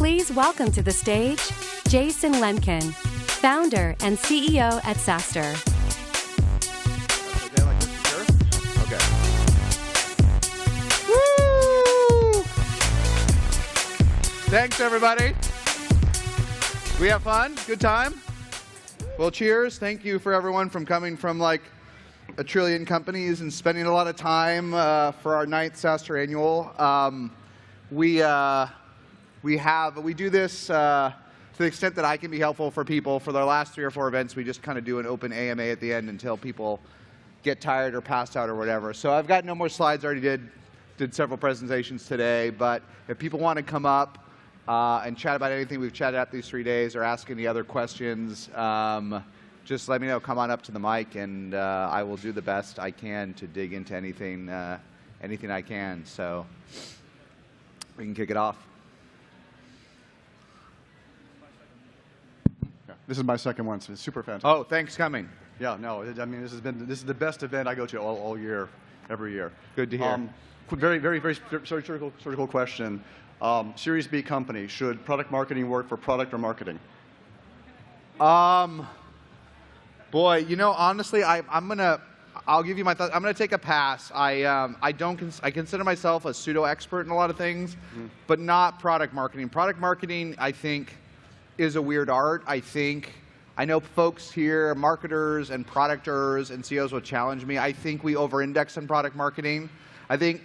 Please welcome to the stage, Jason Lemkin, founder and CEO at SaaStr. Okay, like this, sure? Okay. Woo! Thanks, everybody. We have fun? Good time? Well, cheers. Thank you for everyone from coming from like a trillion companies and spending a lot of time for our 9th SaaStr annual. We do this to the extent that I can be helpful for people. For their last 3 or 4 events, we just kind of do an open AMA at the end until people get tired or passed out or whatever. So I've got no more slides. I already did several presentations today. But if people want to come up and chat about anything we've chatted about these 3 days or ask any other questions, just let me know. Come on up to the mic, and I will do the best I can to dig into anything I can. So we can kick it off. This is my second one, so it's super fantastic. Oh, thanks for coming. Yeah, no, I mean, this is the best event I go to all year, every year. Good to hear. Very surgical question. Series B company, should product marketing work for product or marketing? Boy, you know, honestly, I'll give you my thoughts. I'm gonna take a pass. I consider myself a pseudo expert in a lot of things, but not product marketing. Product marketing, I think, is a weird art. I know folks here, marketers and productors and CEOs will challenge me. I think we over-index on product marketing. I think,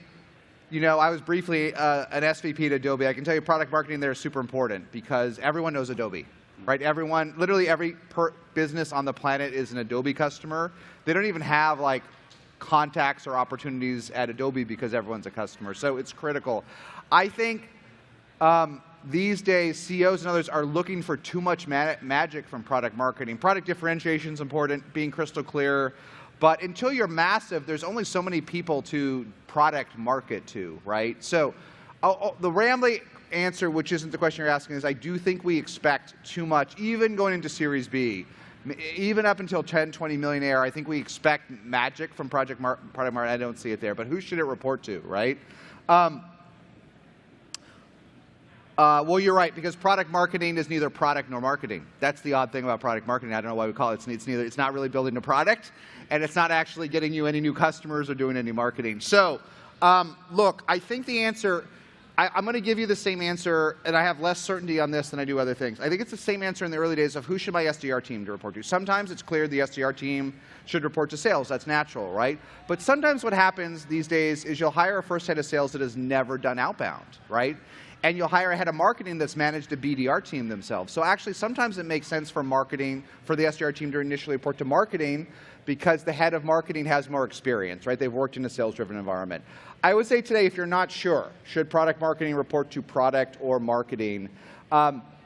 you know, I was briefly an SVP at Adobe. I can tell you product marketing there is super important because everyone knows Adobe, right? Everyone, literally every business on the planet is an Adobe customer. They don't even have like contacts or opportunities at Adobe because everyone's a customer. So it's critical. I think these days, CEOs and others are looking for too much magic from product marketing. Product differentiation is important, being crystal clear. But until you're massive, there's only so many people to product market to, right? So the rambly answer, which isn't the question you're asking, is I do think we expect too much, even going into Series B. Even up until 10, 20 million ARR, I think we expect magic from product marketing. I don't see it there. But who should it report to, right? Well, you're right, because product marketing is neither product nor marketing. That's the odd thing about product marketing. I don't know why we call it. It's neither. It's not really building a product, and it's not actually getting you any new customers or doing any marketing. So, look, I think the answer, I'm going to give you the same answer, and I have less certainty on this than I do other things. I think it's the same answer in the early days of who should my SDR team to report to. Sometimes it's clear the SDR team should report to sales. That's natural, right? But sometimes what happens these days is you'll hire a first head of sales that has never done outbound, right? And you'll hire a head of marketing that's managed a BDR team themselves. So actually, sometimes it makes sense for marketing, for the SDR team to initially report to marketing because the head of marketing has more experience, right? They've worked in a sales-driven environment. I would say today, if you're not sure, should product marketing report to product or marketing,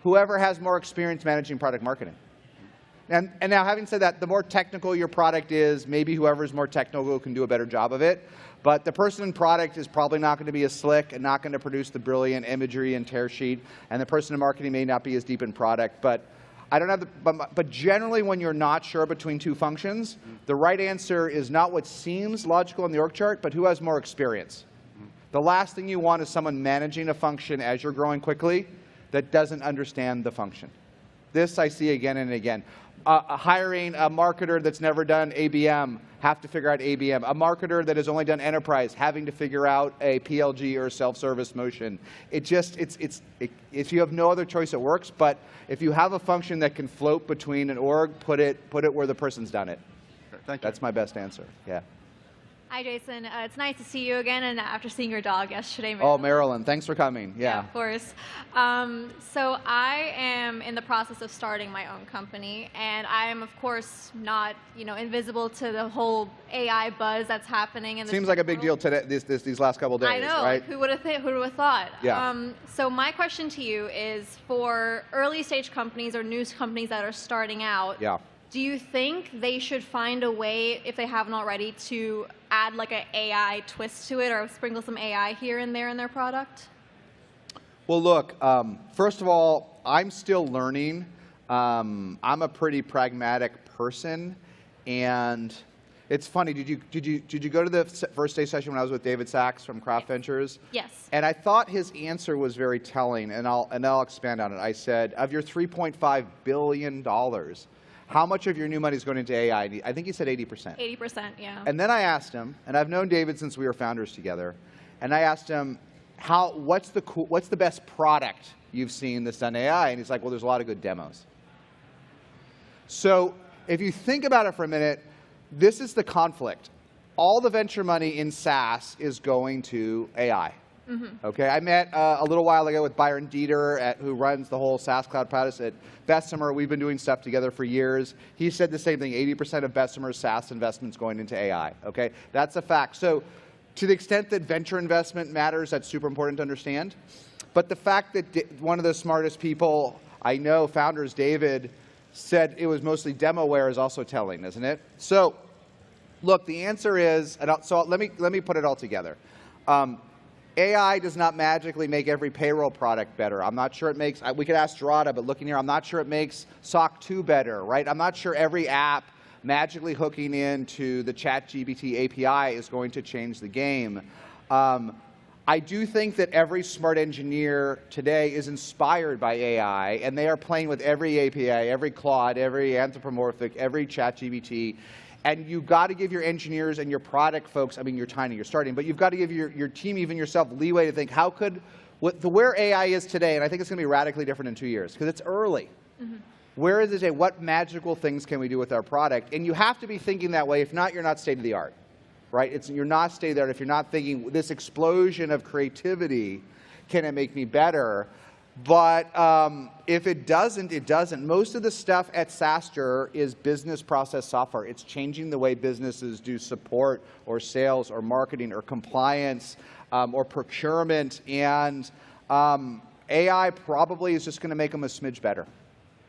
whoever has more experience managing product marketing. And now, having said that, the more technical your product is, maybe whoever's more technical can do a better job of it. But the person in product is probably not going to be as slick and not going to produce the brilliant imagery and tear sheet. And the person in marketing may not be as deep in product. But I don't have but generally, when you're not sure between two functions, the right answer is not what seems logical in the org chart, but who has more experience. The last thing you want is someone managing a function as you're growing quickly that doesn't understand the function. This I see again and again. Hiring a marketer that's never done ABM, have to figure out ABM. A marketer that has only done enterprise, having to figure out a PLG or self-service motion. If you have no other choice, it works. But if you have a function that can float between an org, put it where the person's done it. Okay, thank you. That's my best answer. Yeah. Hi, Jason. It's nice to see you again, and after seeing your dog yesterday, Marilyn. Oh, Marilyn, thanks for coming. Yeah, of course. So I am in the process of starting my own company, and I am, of course, not, invisible to the whole AI buzz that's happening. In Seems like a big deal today. These last couple of days. I know. Right? Like, who would have thought? Yeah. So my question to you is, for early stage companies or new companies that are starting out. Yeah. Do you think they should find a way, if they haven't already, to add like an AI twist to it or sprinkle some AI here and there in their product? Well, look, first of all, I'm still learning. I'm a pretty pragmatic person, and It's funny. Did you go to the first day session when I was with David Sachs from Craft Ventures? Yes. And I thought his answer was very telling, and I'll expand on it. I said, of your $3.5 billion, how much of your new money is going into AI? And I think he said 80%. 80%, yeah. And then I asked him, and I've known David since we were founders together, and I asked him, what's the best product you've seen that's done AI? And he's like, well, there's a lot of good demos. So if you think about it for a minute, this is the conflict. All the venture money in SaaS is going to AI. Okay, I met a little while ago with Byron Dieter, who runs the whole SaaS cloud practice at Bessemer. We've been doing stuff together for years. He said the same thing, 80% of Bessemer's SaaS investments going into AI. Okay, that's a fact. So to the extent that venture investment matters, that's super important to understand. But the fact that one of the smartest people I know, founders, David, said it was mostly demoware is also telling, isn't it? So look, the answer is, so let me put it all together. AI does not magically make every payroll product better. I'm not sure it makes, we could ask Gerada, but looking here, I'm not sure it makes SOC 2 better, right? I'm not sure every app magically hooking into the ChatGPT API is going to change the game. I do think that every smart engineer today is inspired by AI, and they are playing with every API, every Claude, every anthropomorphic, every ChatGPT. And you've got to give your engineers and your product folks, I mean, you're tiny, you're starting, but you've got to give your team, even yourself, leeway to think, how could, where AI is today, and I think it's going to be radically different in 2 years, because it's early. Where is it today? What magical things can we do with our product? And you have to be thinking that way. If not, you're not state of the art, right? You're not state of the art if you're not thinking, this explosion of creativity, can it make me better? But if it doesn't, it doesn't. Most of the stuff at SaaStr is business process software. It's changing the way businesses do support or sales or marketing or compliance or procurement. And AI probably is just going to make them a smidge better,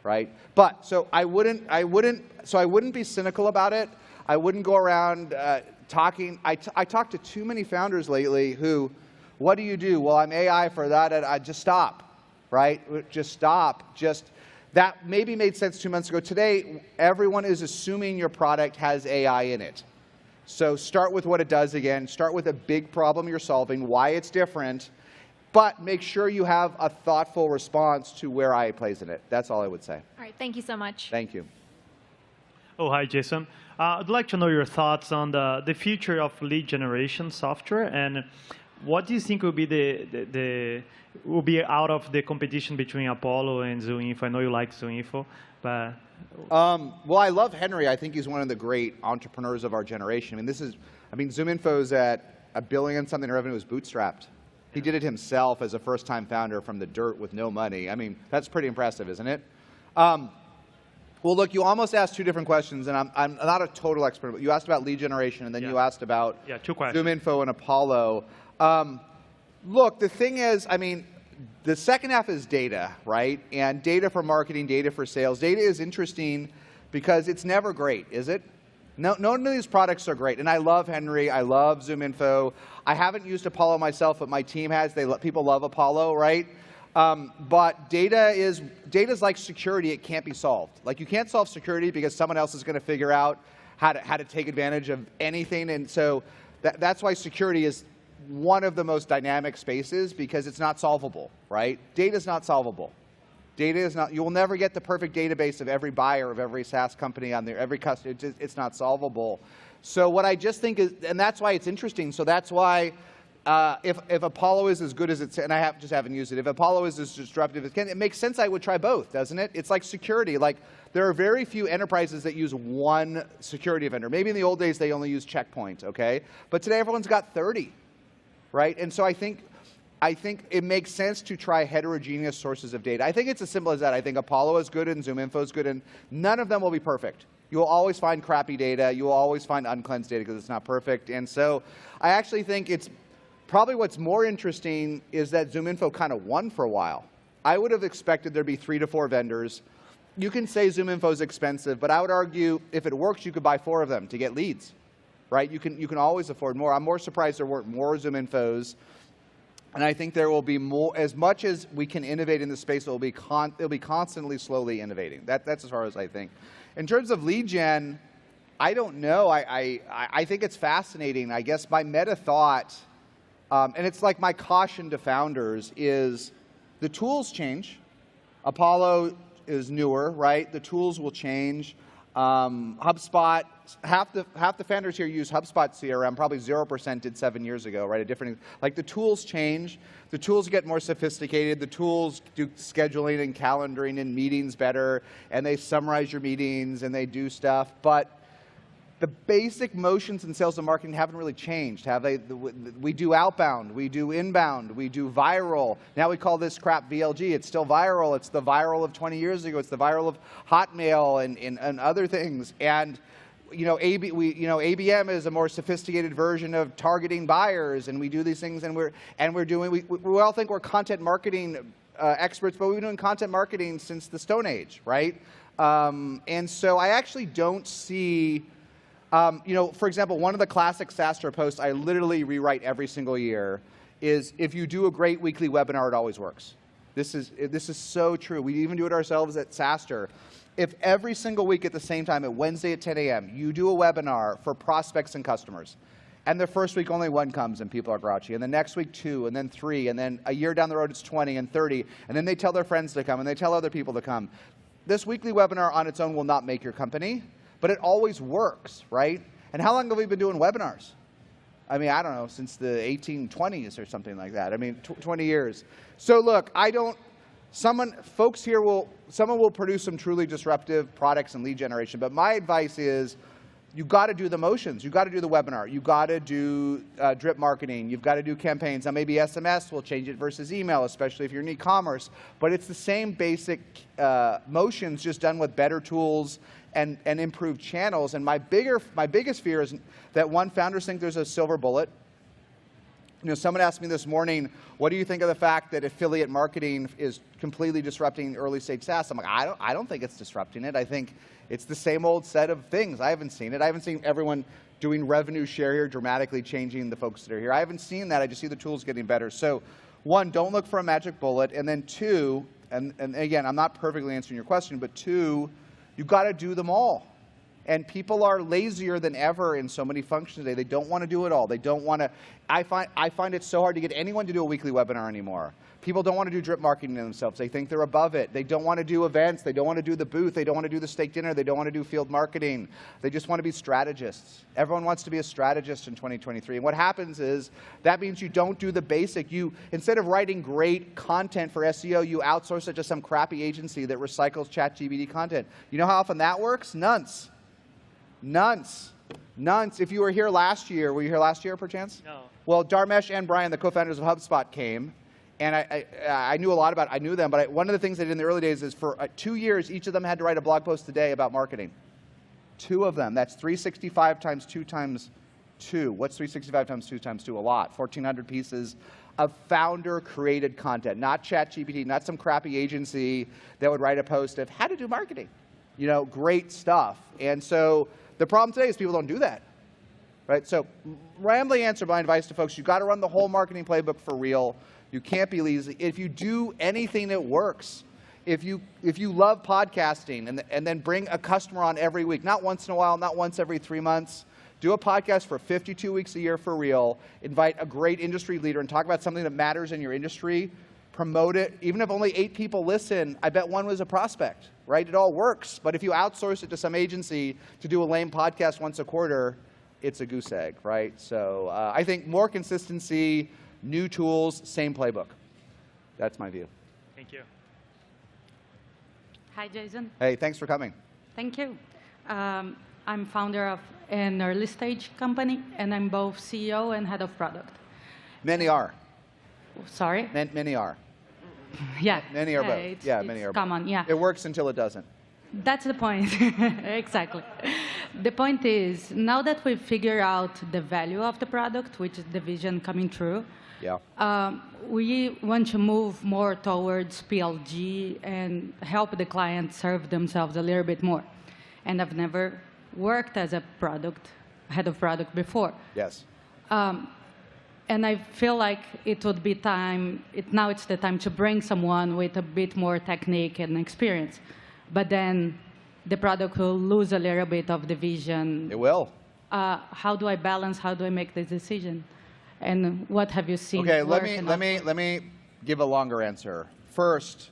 right? But so I wouldn't be cynical about it. I wouldn't go around talking. I talked to too many founders lately who, what do you do? Well, I'm AI for that. I just stop. Right? Just stop. That maybe made sense 2 months ago. Today, everyone is assuming your product has AI in it. So start with what it does again. Start with a big problem you're solving, why it's different, but make sure you have a thoughtful response to where AI plays in it. That's all I would say. All right, thank you so much. Thank you. Oh, hi, Jason. I'd like to know your thoughts on the future of lead generation software, and what do you think will be will be out of the competition between Apollo and ZoomInfo? I know you like ZoomInfo, but well, I love Henry. I think he's one of the great entrepreneurs of our generation. I mean, ZoomInfo's at $1 billion something revenue, was bootstrapped. He did it himself as a first-time founder from the dirt with no money. I mean, that's pretty impressive, isn't it? Well, look, you almost asked two different questions, and I'm not a total expert, but you asked about lead generation, and then you asked about ZoomInfo and Apollo. Look, the thing is, I mean, the second half is data, right? And data for marketing, data for sales. Data is interesting because it's never great, is it? None of these products are great. And I love Henry. I love ZoomInfo. I haven't used Apollo myself, but my team has. People love Apollo, right? But data is like security. It can't be solved. Like, you can't solve security because someone else is going to figure out how to take advantage of anything. And so that's why security is one of the most dynamic spaces, because it's not solvable, right? Data is not solvable. Data is not, you will never get the perfect database of every buyer of every SaaS company on there, every customer. It's not solvable. So what I just think is, and that's why it's interesting. So that's why if Apollo is as good as it's, and I just haven't used it, if Apollo is as disruptive as it can, it makes sense I would try both, doesn't it? It's like security. Like, there are very few enterprises that use one security vendor. Maybe in the old days they only used Checkpoint, okay? But today everyone's got 30. Right? And so I think it makes sense to try heterogeneous sources of data. I think it's as simple as that. I think Apollo is good and ZoomInfo is good, and none of them will be perfect. You will always find crappy data. You will always find uncleansed data because it's not perfect. And so I actually think it's probably what's more interesting is that ZoomInfo kind of won for a while. I would have expected there'd be 3 to 4 vendors. You can say ZoomInfo is expensive, but I would argue if it works, you could buy 4 of them to get leads. Right? You can always afford more. I'm more surprised there weren't more ZoomInfos, and I think there will be more. As much as we can innovate in the space, it'll be constantly, slowly innovating. That's as far as I think. In terms of lead gen, I don't know. I think it's fascinating. I guess my meta thought, and it's like my caution to founders, is the tools change. Apollo is newer, right? The tools will change. HubSpot, half the founders here use HubSpot CRM, probably 0% did 7 years ago, right? Like the tools change, the tools get more sophisticated, the tools do scheduling and calendaring and meetings better, and they summarize your meetings and they do stuff, but the basic motions in sales and marketing haven't really changed, have they? We do outbound, we do inbound, we do viral. Now we call this crap VLG. It's still viral. It's the viral of 20 years ago. It's the viral of Hotmail and other things. And ABM is a more sophisticated version of targeting buyers, and we do these things, and we all think we're content marketing experts, but we've been doing content marketing since the Stone Age, right? And so I actually don't see. For example, one of the classic SaaStr posts I literally rewrite every single year is, if you do a great weekly webinar, it always works. This is so true. We even do it ourselves at SaaStr. If every single week at the same time, at Wednesday at 10 a.m., you do a webinar for prospects and customers, and the first week only 1 comes and people are grouchy, and the next week 2, and then 3, and then a year down the road it's 20 and 30, and then they tell their friends to come, and they tell other people to come. This weekly webinar on its own will not make your company, but it always works, right? And how long have we been doing webinars? I mean, I don't know, since the 1820s or something like that. I mean, 20 years. So look, someone will produce some truly disruptive products and lead generation, but my advice is, you've got to do the motions. You've got to do the webinar. You've got to do drip marketing. You've got to do campaigns. Now, maybe SMS will change it versus email, especially if you're in e-commerce. But it's the same basic motions, just done with better tools and improved channels. And my biggest fear is that one, founders think there's a silver bullet. Someone asked me this morning, what do you think of the fact that affiliate marketing is completely disrupting early stage SaaS? I'm like, I don't think it's disrupting it. I think it's the same old set of things. I haven't seen it. I haven't seen everyone doing revenue share here, dramatically changing the folks that are here. I haven't seen that. I just see the tools getting better. So one, don't look for a magic bullet. And then two, and again, I'm not perfectly answering your question, but two, you've got to do them all. And people are lazier than ever in so many functions today. They don't want to do it all. They don't want to. I find it so hard to get anyone to do a weekly webinar anymore. People don't want to do drip marketing themselves. They think they're above it. They don't want to do events. They don't want to do the booth. They don't want to do the steak dinner. They don't want to do field marketing. They just want to be strategists. Everyone wants to be a strategist in 2023. And what happens is, that means you don't do the basic. Instead of writing great content for SEO, you outsource it to some crappy agency that recycles ChatGPT content. You know how often that works? Nonce. If you were here last year, were you here last year perchance? No. Well, Dharmesh and Brian, the co-founders of HubSpot, came, and I knew a lot about it. I knew them, but one of the things they did in the early days is, for 2 years, each of them had to write a blog post a day about marketing. 2 of them. That's 365 times 2 times 2. What's 365 times 2 times 2? A lot. 1,400 pieces of founder-created content, not ChatGPT, not some crappy agency that would write a post of how to do marketing. Great stuff. And so the problem today is people don't do that, right? So rambling answer, my advice to folks, you've got to run the whole marketing playbook for real. You can't be lazy. If you do anything that works, if you love podcasting and then bring a customer on every week, not once in a while, not once every 3 months, do a podcast for 52 weeks a year for real, invite a great industry leader and talk about something that matters in your industry, promote it. Even if only 8 people listen, I bet 1 was a prospect, right? It all works. But if you outsource it to some agency to do a lame podcast once a quarter, it's a goose egg, right? So I think more consistency, new tools, same playbook. That's my view. Thank you. Hi, Jason. Hey, thanks for coming. Thank you. I'm founder of an early stage company, and I'm both CEO and head of product. Many are. Sorry? Many are. Yeah. Many are both. Many are both. Common, yeah. It works until it doesn't. That's the point. Exactly. The point is, now that we've figured out the value of the product, which is the vision coming true, we want to move more towards PLG and help the client serve themselves a little bit more. And I've never worked as a head of product before. Yes. And I feel like it would be now it's the time to bring someone with a bit more technique and experience. But then the product will lose a little bit of the vision. It will. How do I balance? How do I make this decision? And what have you seen? Okay, let me give a longer answer. First,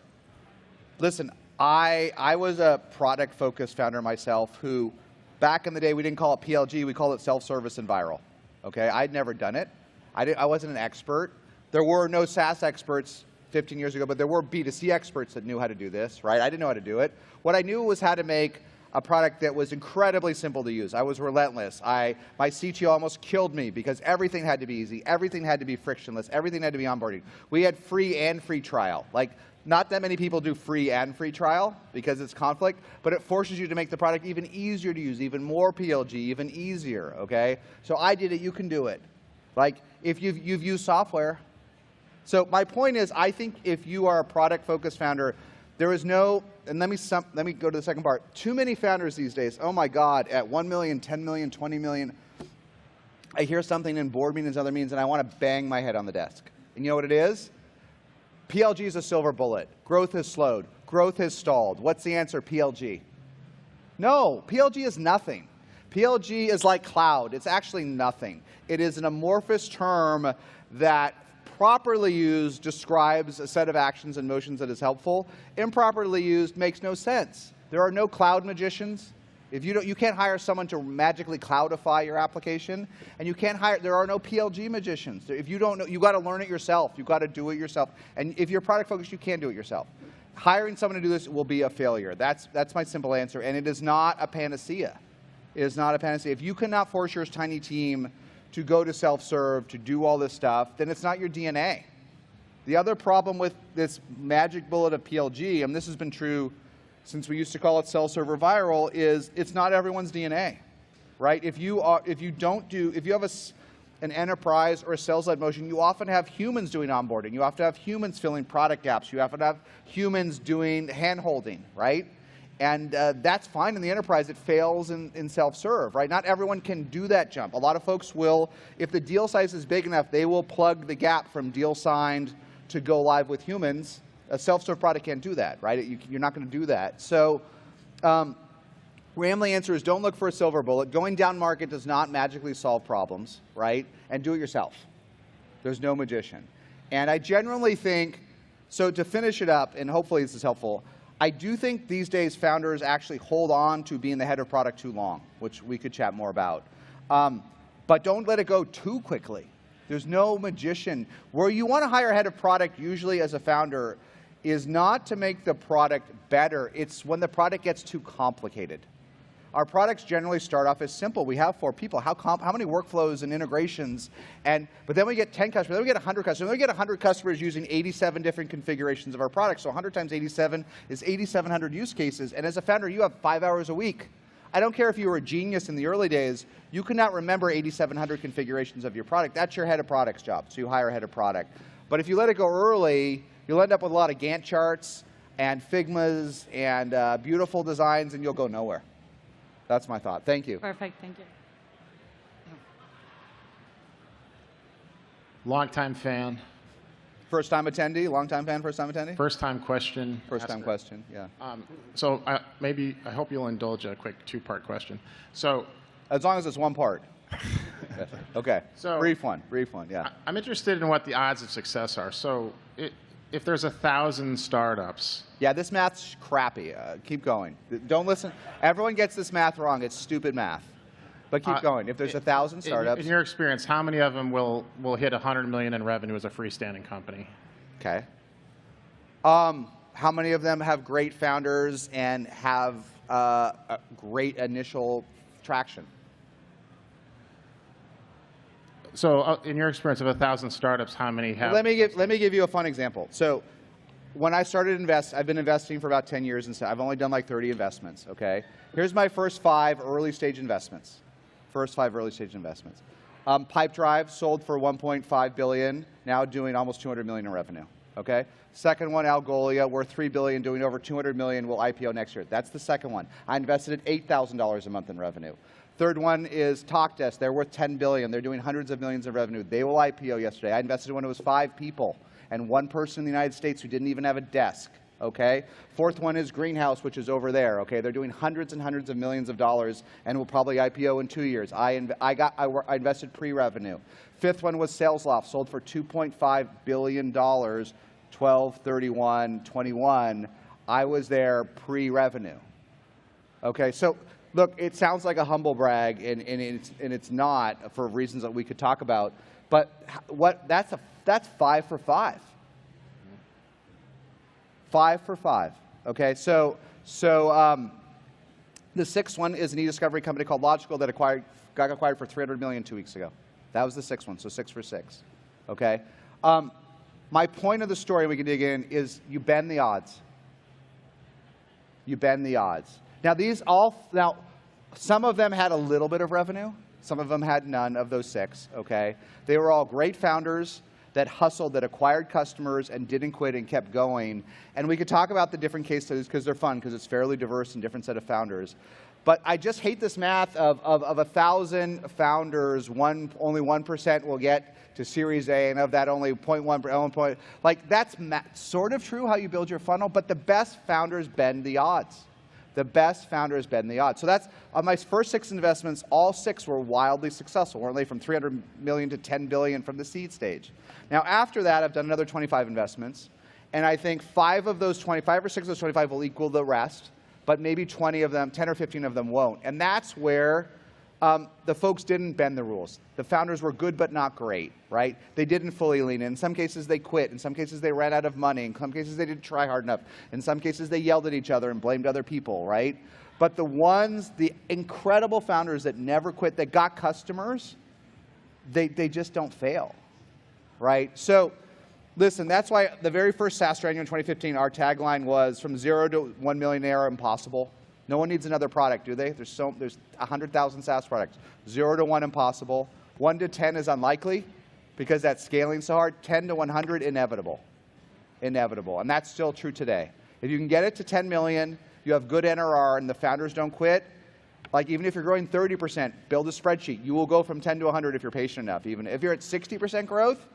listen, I was a product-focused founder myself who, back in the day, we didn't call it PLG, we called it self-service and viral. Okay, I'd never done it. I wasn't an expert. There were no SaaS experts 15 years ago, but there were B2C experts that knew how to do this, right? I didn't know how to do it. What I knew was how to make a product that was incredibly simple to use. I was relentless. My CTO almost killed me because everything had to be easy, everything had to be frictionless, everything had to be onboarding. We had free trial. Like, not that many people do free trial because it's conflict, but it forces you to make the product even easier to use, even more PLG, even easier, okay? So I did it, you can do it. Like, if you've used software. So my point is, I think if you are a product-focused founder, there is no, and let me go to the second part. Too many founders these days, oh my God, at 1 million, 10 million, 20 million, I hear something in board meetings, other meetings, and I want to bang my head on the desk. And you know what it is? PLG is a silver bullet. Growth has slowed. Growth has stalled. What's the answer? PLG. No, PLG is nothing. PLG is like cloud. It's actually nothing. It is an amorphous term that properly used describes a set of actions and motions that is helpful. Improperly used makes no sense. There are no cloud magicians. If you can't hire someone to magically cloudify your application, and you can't hire, there are no PLG magicians. If you don't know, you got to learn it yourself. You got to do it yourself. And if you're product focused, you can't do it yourself. Hiring someone to do this will be a failure. That's my simple answer. And it is not a panacea. It is not a panacea. If you cannot force your tiny team to go to self-serve, to do all this stuff, then it's not your DNA. The other problem with this magic bullet of PLG, and this has been true since we used to call it self-serve or viral, is it's not everyone's DNA, right? If you have an enterprise or a sales-led motion, you often have humans doing onboarding. You have to have humans filling product gaps. You have to have humans doing hand-holding, right? And that's fine in the enterprise. It fails in self-serve, right? Not everyone can do that jump. A lot of folks will, if the deal size is big enough, they will plug the gap from deal signed to go live with humans. A self-serve product can't do that, right? You're not going to do that. So Ramley answer is don't look for a silver bullet. Going down market does not magically solve problems, right? And do it yourself. There's no magician. And I generally think, so to finish it up, and hopefully this is helpful, I do think these days founders actually hold on to being the head of product too long, which we could chat more about. But don't let it go too quickly. There's no magician. Where you want to hire a head of product, usually as a founder, is not to make the product better. It's when the product gets too complicated. Our products generally start off as simple. We have 4 people. How many workflows and integrations? But then we get 10 customers. Then we get 100 customers. Then we get 100 customers using 87 different configurations of our product. So 100 times 87 is 8,700 use cases. And as a founder, you have 5 hours a week. I don't care if you were a genius in the early days. You cannot remember 8,700 configurations of your product. That's your head of product's job. So you hire a head of product. But if you let it go early, you'll end up with a lot of Gantt charts and Figmas and beautiful designs, and you'll go nowhere. That's my thought. Thank you. Perfect. Thank you. Long-time fan. First-time attendee? Long-time fan, first-time attendee? First-time question. First-time question, yeah. So I hope you'll indulge a quick 2-part question. So, as long as it's 1 part. Okay. So, brief one, yeah. I'm interested in what the odds of success are. So if there's 1,000 startups. Yeah, this math's crappy. Keep going. Don't listen. Everyone gets this math wrong. It's stupid math. But keep going. If there's 1,000 startups. In your experience, how many of them will hit 100 million in revenue as a freestanding company? Okay. How many of them have great founders and have a great initial traction? So in your experience of 1,000 startups, how many have? Let me give you a fun example. So when I started I've been investing for about 10 years, and so I've only done like 30 investments, okay? Here's my first 5 early stage investments. Pipedrive sold for 1.5 billion, now doing almost 200 million in revenue, okay? Second one, Algolia, worth 3 billion, doing over 200 million, will IPO next year. That's the second one. I invested at $8,000 a month in revenue. Third one is TalkDesk. They're worth 10 billion. They're doing hundreds of millions of revenue. They will IPO yesterday. I invested when it was 5 people and 1 person in the United States who didn't even have a desk. Okay? Fourth one is Greenhouse, which is over there. Okay? They're doing hundreds and hundreds of millions of dollars and will probably IPO in 2 years. I invested pre-revenue. Fifth one was SalesLoft, sold for $2.5 billion, 12/31/21. I was there pre-revenue. Okay, so look, it sounds like a humble brag, and it's not for reasons that we could talk about. But that's 5 for 5. 5 for 5. Okay, so the sixth one is an e-discovery company called Logical that got acquired for $300 million 2 weeks ago. That was the sixth one, so 6 for 6. Okay, my point of the story, we can dig in, is you bend the odds. You bend the odds. Now some of them had a little bit of revenue. Some of them had none of those 6. Okay, they were all great founders that hustled, that acquired customers and didn't quit and kept going. And we could talk about the different case studies because they're fun, because it's fairly diverse and different set of founders. But I just hate this math of 1,000 founders, only 1% will get to Series A, and of that only 0.1%. Like, that's sort of true how you build your funnel, but the best founders bend the odds. The best founders bend the odds. So that's, on my first 6 investments, all 6 were wildly successful, weren't they? From $300 million to $10 billion from the seed stage. Now, after that, I've done another 25 investments, and I think 5 or 6 of those 25 will equal the rest, but maybe 20 of them, 10 or 15 of them won't. And that's where the folks didn't bend the rules. The founders were good but not great, right? They didn't fully lean in. In some cases, they quit. In some cases, they ran out of money. In some cases, they didn't try hard enough. In some cases, they yelled at each other and blamed other people, right? But the incredible founders that never quit, that got customers, they just don't fail, right? So listen, that's why the very first SaaStr annual in 2015, our tagline was, from 0 to 1 million ARR, impossible. No one needs another product, do they? There's 100,000 SaaS products. 0 to 1, impossible. 1 to 10 is unlikely because that's scaling so hard. 10 to 100, inevitable. Inevitable. And that's still true today. If you can get it to 10 million, you have good NRR, and the founders don't quit, like even if you're growing 30%, build a spreadsheet. You will go from 10 to 100 if you're patient enough. Even if you're at 60% growth,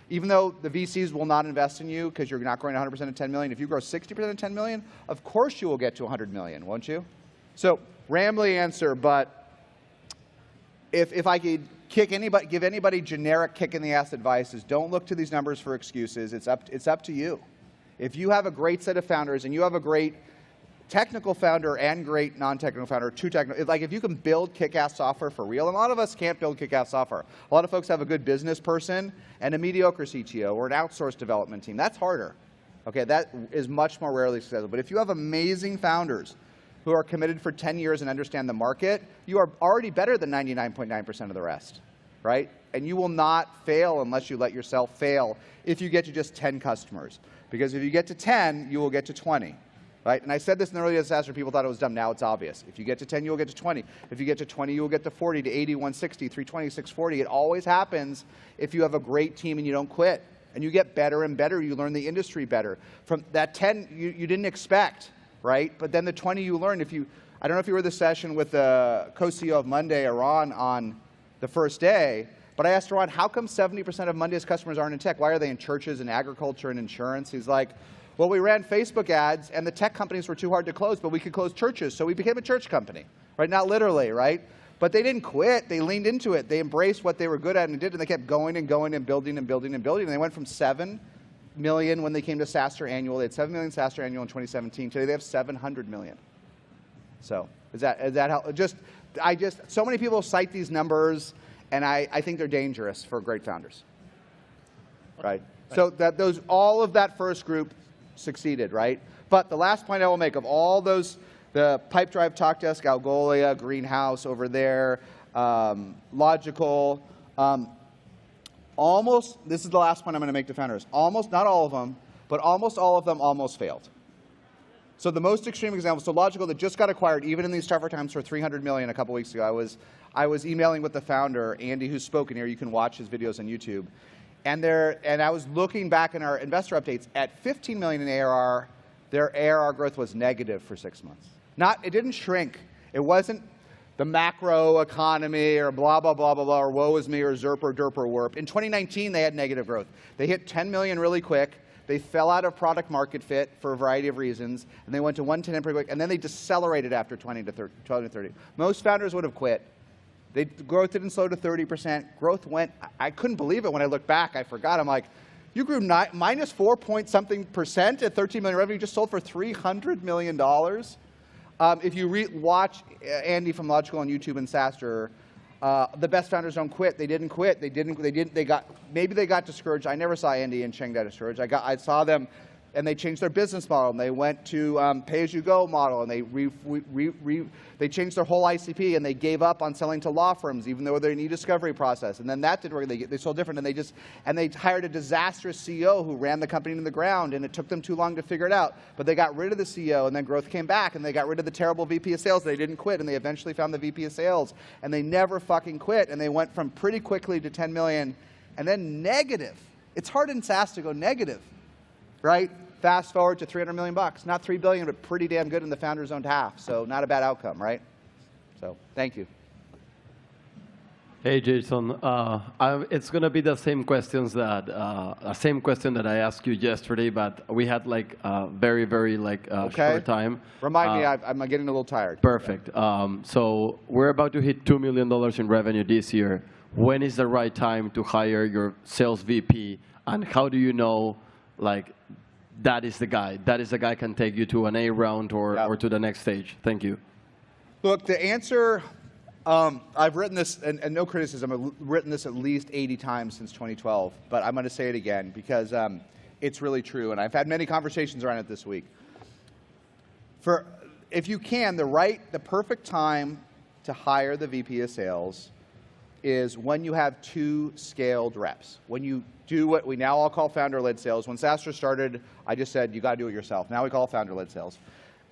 even though the VCs will not invest in you because you're not growing 100% at 10 million, if you grow 60% at 10 million, of course you will get to 100 million, won't you? So, rambly answer, but if I could give anybody generic kick in the ass advice, is don't look to these numbers for excuses. It's up to you. If you have a great set of founders and you have a great technical founder and great non-technical founder, like if you can build kick-ass software for real, and a lot of us can't build kick-ass software. A lot of folks have a good business person and a mediocre CTO or an outsourced development team. That's harder. Okay, that is much more rarely successful. But if you have amazing founders who are committed for 10 years and understand the market, you are already better than 99.9% of the rest, right? And you will not fail unless you let yourself fail if you get to just 10 customers. Because if you get to 10, you will get to 20. Right? And I said this in the early days of SaaStr, people thought it was dumb. Now it's obvious. If you get to 10, you will get to 20. If you get to 20, you will get to 40, to 80, 160, 320, 640. It always happens if you have a great team and you don't quit. And you get better and better. You learn the industry better. From that 10, you didn't expect, right? But then the 20 you learn. I don't know if you were in the session with the co-CEO of Monday, Aaron, on the first day, but I asked Aaron, how come 70% of Monday's customers aren't in tech? Why are they in churches and agriculture and insurance? He's like, well, we ran Facebook ads, and the tech companies were too hard to close, but we could close churches, so we became a church company, right? Not literally, right? But they didn't quit. They leaned into it. They embraced what they were good at and did, and they kept going and going and building and building and building. And they went from 7 million when they came to SaaStr annual. They had 7 million SaaStr annual in 2017. Today they have 700 million. So is that how? So many people cite these numbers, and I think they're dangerous for great founders, right? So all of that first group succeeded, right? But the last point I will make, of all those, the Pipedrive, TalkDesk, Algolia, Greenhouse over there, Logical, this is the last point I'm going to make to founders. Almost, not all of them, but almost all of them almost failed. So the most extreme example, so Logical, that just got acquired, even in these tougher times, for $300 million a couple weeks ago. I was emailing with the founder, Andy, who's spoken here. You can watch his videos on YouTube. And I was looking back in our investor updates at 15 million in ARR. Their ARR growth was negative for 6 months. It didn't shrink. It wasn't the macro economy or blah, blah, blah, blah, blah, or woe is me or ZERP or DERP or WERP. In 2019, they had negative growth. They hit 10 million really quick. They fell out of product market fit for a variety of reasons, and they went to 110 pretty quick, and then they decelerated after 20 to 30. Most founders would have quit. Growth didn't slow to 30%. Growth went, I couldn't believe it when I looked back. I forgot. I'm like, you grew minus 4-point-something% at 13 million revenue. You just sold for $300 million. If you watch Andy from Logical on YouTube and SaaStr, the best founders don't quit. They didn't quit. Maybe they got discouraged. I never saw Andy and Cheng get discouraged. I saw them, and they changed their business model, and they went to pay-as-you-go model, and they changed their whole ICP, and they gave up on selling to law firms, even though they're in e-discovery process. And then that didn't work. They sold different, and they hired a SaaStr's CEO who ran the company to the ground, and it took them too long to figure it out. But they got rid of the CEO, and then growth came back, and they got rid of the terrible VP of sales. They didn't quit, and they eventually found the VP of sales, and they never fucking quit, and they went from pretty quickly to 10 million, and then negative. It's hard in SaaS to go negative, right? Fast forward to $300 million. Not $3 billion, but pretty damn good, and the founders owned half. So not a bad outcome, right? So thank you. Hey, Jason. It's going to be the same questions that same question that I asked you yesterday, but we had like very, very short time. Remind me, I'm getting a little tired. Perfect. So we're about to hit $2 million in revenue this year. When is the right time to hire your sales VP, and how do you know, like, that is the guy can take you to an A round or to the next stage? Thank you. Look, the answer, I've written this, and no criticism, I've written this at least 80 times since 2012, but I'm going to say it again because it's really true, and I've had many conversations around it this week. If you can, the perfect time to hire the VP of sales is when you have 2 scaled reps. When you do what we now all call founder-led sales. When SaaStr started, I just said, you got to do it yourself. Now we call it founder-led sales.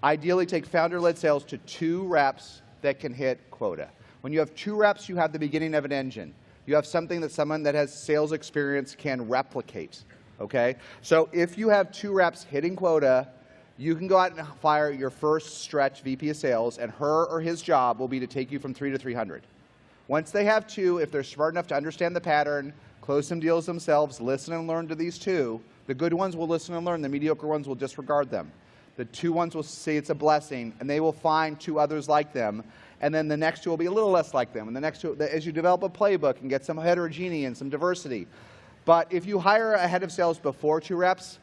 Ideally, take founder-led sales to 2 reps that can hit quota. When you have 2 reps, you have the beginning of an engine. You have something that someone that has sales experience can replicate, okay? So if you have 2 reps hitting quota, you can go out and fire your first stretch VP of sales, and her or his job will be to take you from 3 to 300. Once they have 2, if they're smart enough to understand the pattern, close some deals themselves, listen and learn to these 2. The good ones will listen and learn. The mediocre ones will disregard them. The 2 ones will say it's a blessing, and they will find 2 others like them. And then the next 2 will be a little less like them. And the next 2, as you develop a playbook and get some heterogeneity and some diversity. But if you hire a head of sales before 2 reps,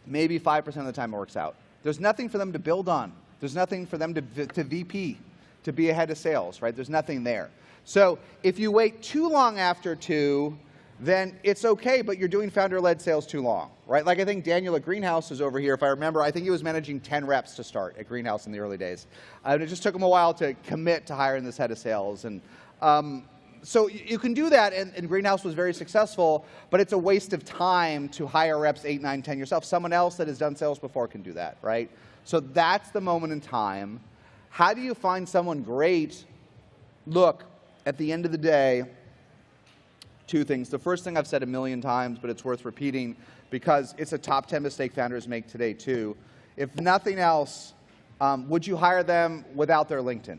maybe 5% of the time it works out. There's nothing for them to build on. There's nothing for them to VP, to be a head of sales, right? There's nothing there. So if you wait too long after 2, then it's okay, but you're doing founder-led sales too long, right? Like I think Daniel at Greenhouse is over here. If I remember, I think he was managing 10 reps to start at Greenhouse in the early days. And it just took him a while to commit to hiring this head of sales. And so you can do that, and Greenhouse was very successful, but it's a waste of time to hire reps 8, 9, 10 yourself. Someone else that has done sales before can do that, right? So that's the moment in time. How do you find someone great? Look, at the end of the day, 2 things. The first thing I've said a million times, but it's worth repeating because it's a top 10 mistake founders make today too. If nothing else, would you hire them without their LinkedIn?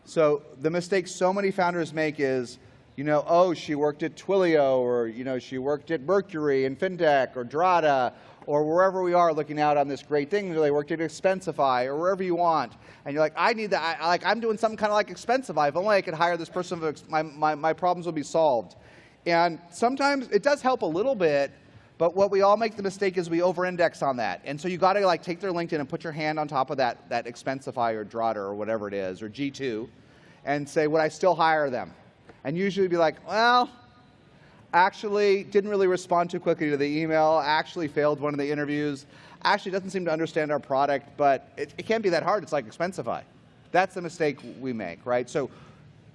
So the mistake so many founders make is, oh, she worked at Twilio, or she worked at Mercury and FinTech or Drata, or wherever we are looking out on this great thing. They worked at Expensify or wherever you want. And you're like, I need that. I'm doing something kind of like Expensify. If only I could hire this person, my problems will be solved. And sometimes it does help a little bit, but what we all make the mistake is we over-index on that. And so you got to take their LinkedIn and put your hand on top of that Expensify or Drata or whatever it is, or G2, and say, would I still hire them? And usually be like, well, actually didn't really respond too quickly to the email, actually failed one of the interviews, actually doesn't seem to understand our product, but it can't be that hard. It's like Expensify. That's the mistake we make, right? So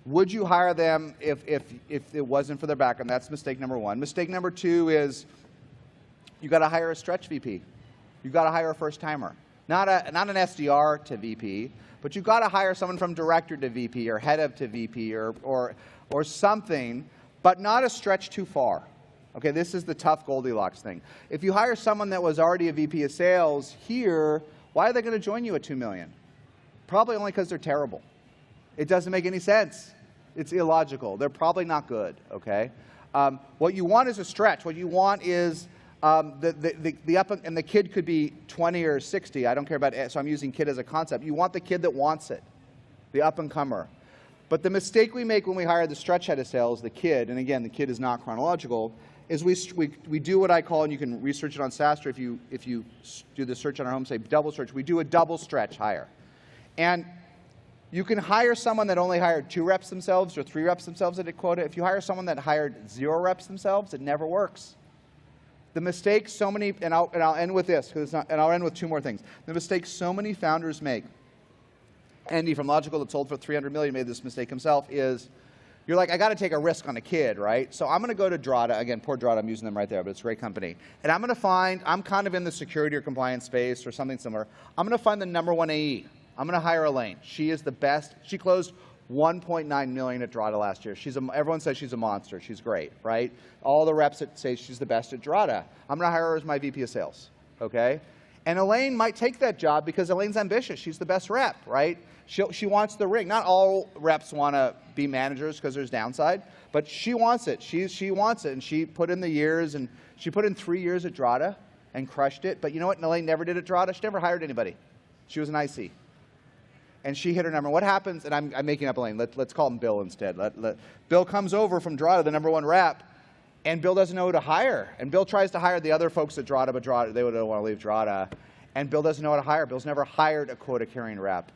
would you hire them if it wasn't for their background? That's mistake number 1. Mistake number 2 is you got to hire a stretch VP. You got to hire a first-timer. Not an SDR to VP, but you got to hire someone from director to VP or head of to VP or something, but not a stretch too far. Okay, this is the tough Goldilocks thing. If you hire someone that was already a VP of sales here, why are they going to join you at $2 million? Probably only because they're terrible. It doesn't make any sense. It's illogical. They're probably not good, okay? What you want is a stretch. What you want is And the kid could be 20 or 60. I don't care about it, so I'm using kid as a concept. You want the kid that wants it, the up-and-comer. But the mistake we make when we hire the stretch head of sales, the kid, and again, the kid is not chronological, is we do what I call, and you can research it on SaaStr if you do the search on our home, say double search, we do a double stretch hire. And you can hire someone that only hired 2 reps themselves or 3 reps themselves at a quota. If you hire someone that hired 0 reps themselves, it never works. The mistake so many, and I'll end with this, and I'll end with 2 more things. The mistake so many founders make, Andy from Logical that sold for $300 million made this mistake himself, is you're like, I got to take a risk on a kid, right? So I'm going to go to Drata. Again, poor Drata, I'm using them right there, but it's a great company. And I'm going to find, I'm kind of in the security or compliance space or something similar. I'm going to find the #1 AE. I'm going to hire Elaine. She is the best. She closed $1.9 million at Drata last year. Everyone says she's a monster. She's great, right? All the reps say she's the best at Drata. I'm going to hire her as my VP of sales, okay? And Elaine might take that job because Elaine's ambitious. She's the best rep, right? She wants the ring. Not all reps want to be managers because there's downside, but she wants it. She wants it, and she put in the years, and she put in 3 years at Drata and crushed it. But you know what Elaine never did at Drata? She never hired anybody. She was an IC. And she hit her number. What happens, and I'm making up Elaine, let's call him Bill instead. Bill comes over from Drata, the #1 rep, and Bill doesn't know who to hire. And Bill tries to hire the other folks at Drata, but they don't want to leave Drata. And Bill doesn't know how to hire. Bill's never hired a quota-carrying rep.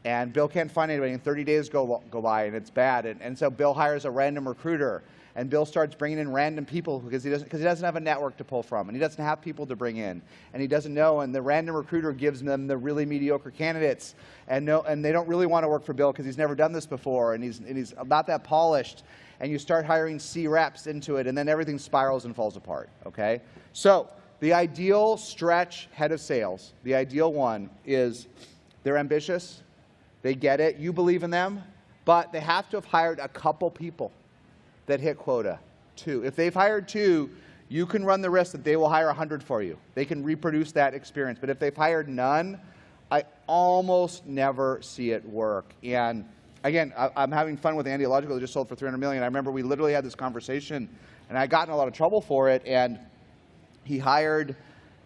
And Bill can't find anybody, and 30 days go by, and it's bad. And so Bill hires a random recruiter, and Bill starts bringing in random people because he doesn't have a network to pull from, and he doesn't have people to bring in, and he doesn't know. And the random recruiter gives them the really mediocre candidates, and they don't really want to work for Bill because he's never done this before, and he's not that polished. And you start hiring C reps into it, and then everything spirals and falls apart. Okay, so the ideal stretch head of sales, the ideal one is they're ambitious. They get it. You believe in them. But they have to have hired a couple people that hit quota. 2. If they've hired 2, you can run the risk that they will hire 100 for you. They can reproduce that experience. But if they've hired none, I almost never see it work. And again, I'm having fun with Andy Logical that just sold for $300 million. I remember we literally had this conversation, and I got in a lot of trouble for it. And he hired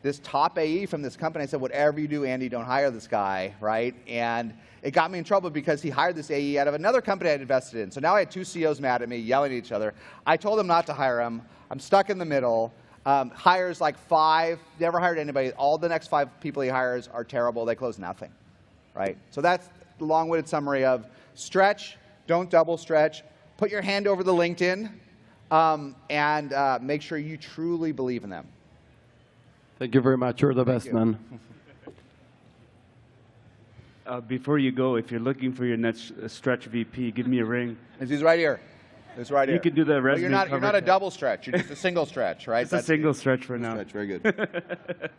this top AE from this company. I said, whatever you do, Andy, don't hire this guy, right? And it got me in trouble because he hired this AE out of another company I'd invested in. So now I had 2 CEOs mad at me, yelling at each other. I told them not to hire him. I'm stuck in the middle. Hires like 5, never hired anybody. All the next 5 people he hires are terrible. They close nothing, right? So that's the long-winded summary of stretch, don't double stretch, put your hand over the LinkedIn, and make sure you truly believe in them. Thank you very much. You're the best, man. Before you go, if you're looking for your next stretch VP, give me a ring. He's right here. It's right here. You could do the resume. You're not a double stretch. You're just a single stretch, right? It's a single stretch for now. Stretch. Very good.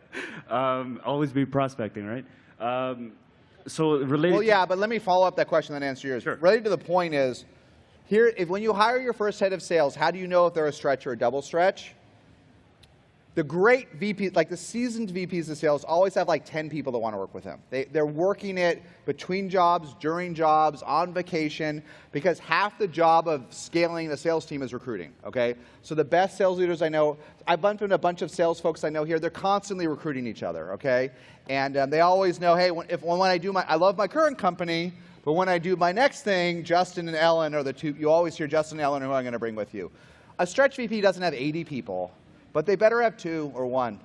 Always be prospecting, right? So related. Well, yeah, but let me follow up that question and answer yours. Sure. Related to the point is, when you hire your first head of sales, how do you know if they're a stretch or a double stretch? The great VPs, like the seasoned VPs of sales, always have like 10 people that want to work with them. They're working it between jobs, during jobs, on vacation, because half the job of scaling a sales team is recruiting, okay? So the best sales leaders I know, I've bumped into a bunch of sales folks I know here, they're constantly recruiting each other, okay? And they always know, hey, when I love my current company, but when I do my next thing, Justin and Ellen are the 2, you always hear Justin and Ellen are who I'm going to bring with you. A stretch VP doesn't have 80 people. But they better have 2 or 1.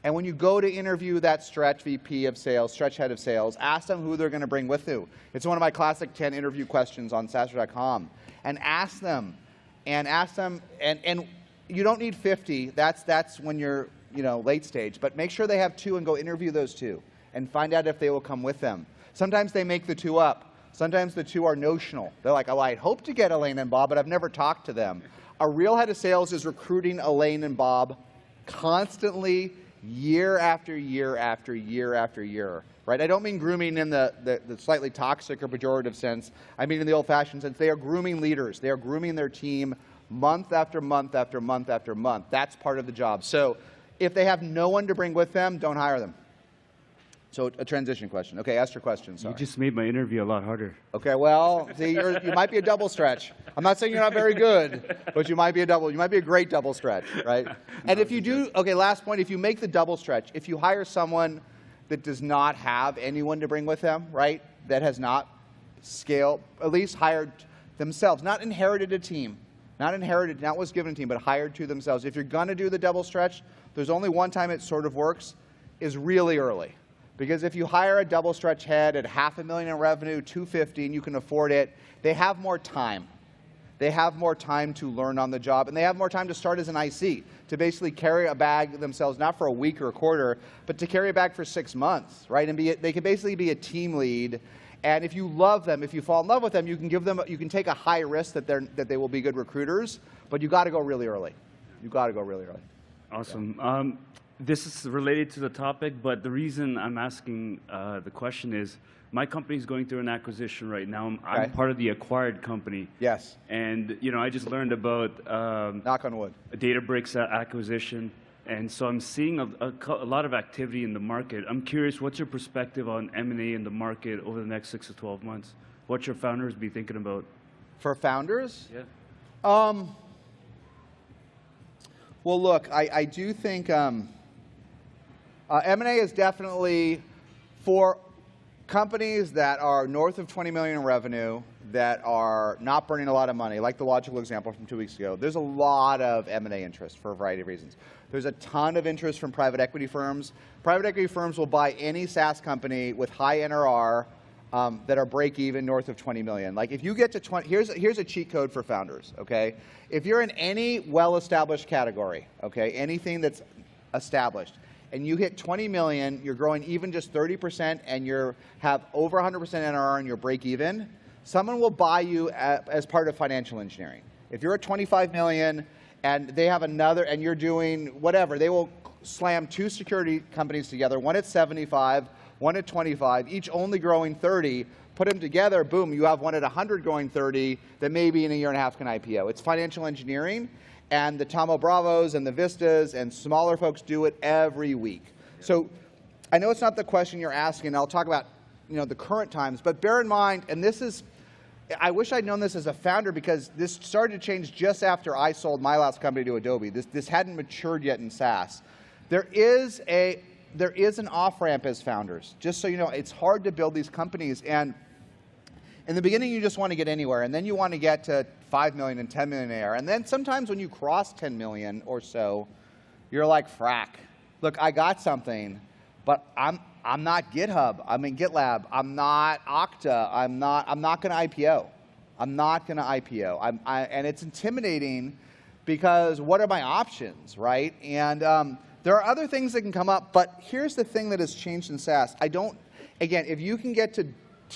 And when you go to interview that stretch VP of sales, stretch head of sales, ask them who they're going to bring with you. It's one of my classic 10 interview questions on SaaStr.com. And ask them, and you don't need 50. That's when you're late stage. But make sure they have 2 and go interview those 2 and find out if they will come with them. Sometimes they make the 2 up. Sometimes the 2 are notional. They're like, oh, I'd hope to get Elaine and Bob, but I've never talked to them. A real head of sales is recruiting Elaine and Bob constantly, year after year after year after year, right? I don't mean grooming in the slightly toxic or pejorative sense. I mean in the old-fashioned sense. They are grooming leaders. They are grooming their team month after month after month after month. That's part of the job. So if they have no one to bring with them, don't hire them. So a transition question. Okay, ask your question, sorry. You just made my interview a lot harder. Okay, well, see, you might be a double stretch. I'm not saying you're not very good, but you might be a great double stretch, right? And if you do, okay, last point, if you make the double stretch, if you hire someone that does not have anyone to bring with them, right, that has not scaled, at least hired themselves, not inherited a team, not was given a team, but hired to themselves. If you're gonna do the double stretch, there's only one time it sort of works, is really early. Because if you hire a double stretch head at $500,000 in revenue, $250,000, and you can afford it, they have more time. They have more time to learn on the job, and they have more time to start as an IC, to basically carry a bag themselves, not for a week or a quarter, but to carry a bag for 6 months, right? And they can basically be a team lead. And if you love them, if you fall in love with them, you can take a high risk that they will be good recruiters, but you got to go really early. You got to go really early. Awesome. Yeah. This is related to the topic, but the reason I'm asking the question is my company is going through an acquisition right now. I'm part of the acquired company. Yes. And I just learned about knock on wood, a Databricks acquisition, and so I'm seeing a lot of activity in the market. I'm curious, what's your perspective on M&A in the market over the next 6 to 12 months? What should founders be thinking about? For founders? Yeah. Well, look, I do think M&A is definitely for companies that are north of 20 million in revenue, that are not burning a lot of money, like the logical example from 2 weeks ago. There's a lot of M&A interest for a variety of reasons. There's a ton of interest from private equity firms. Private equity firms will buy any SaaS company with high NRR that are break even north of 20 million. Like if you get to 20, here's a cheat code for founders, okay? If you're in any well-established category, okay, anything that's established, and you hit 20 million, you're growing even just 30%, and you have over 100% NRR and you're break even, someone will buy you as part of financial engineering. If you're at 25 million and they have another, and you're doing whatever, they will slam 2 security companies together, one at 75, one at 25, each only growing 30, put them together, boom, you have one at 100 going 30 that maybe in a year and a half can IPO. It's financial engineering. And the Tomo Bravos and the Vistas and smaller folks do it every week. Yeah. So I know it's not the question you're asking. I'll talk about the current times, but bear in mind, and this is, I wish I'd known this as a founder because this started to change just after I sold my last company to Adobe. This hadn't matured yet in SaaS. There is an off-ramp as founders. Just so you know, it's hard to build these companies, and in the beginning, you just want to get anywhere, and then you want to get to 5 million and 10 million ARR. And then sometimes when you cross 10 million or so, you're like, frack. Look, I got something, but I'm not GitHub. I'm in GitLab. I'm not Okta. I'm not going to IPO. I'm not going to IPO. And it's intimidating because what are my options, right? And there are other things that can come up, but here's the thing that has changed in SaaS. Again, if you can get to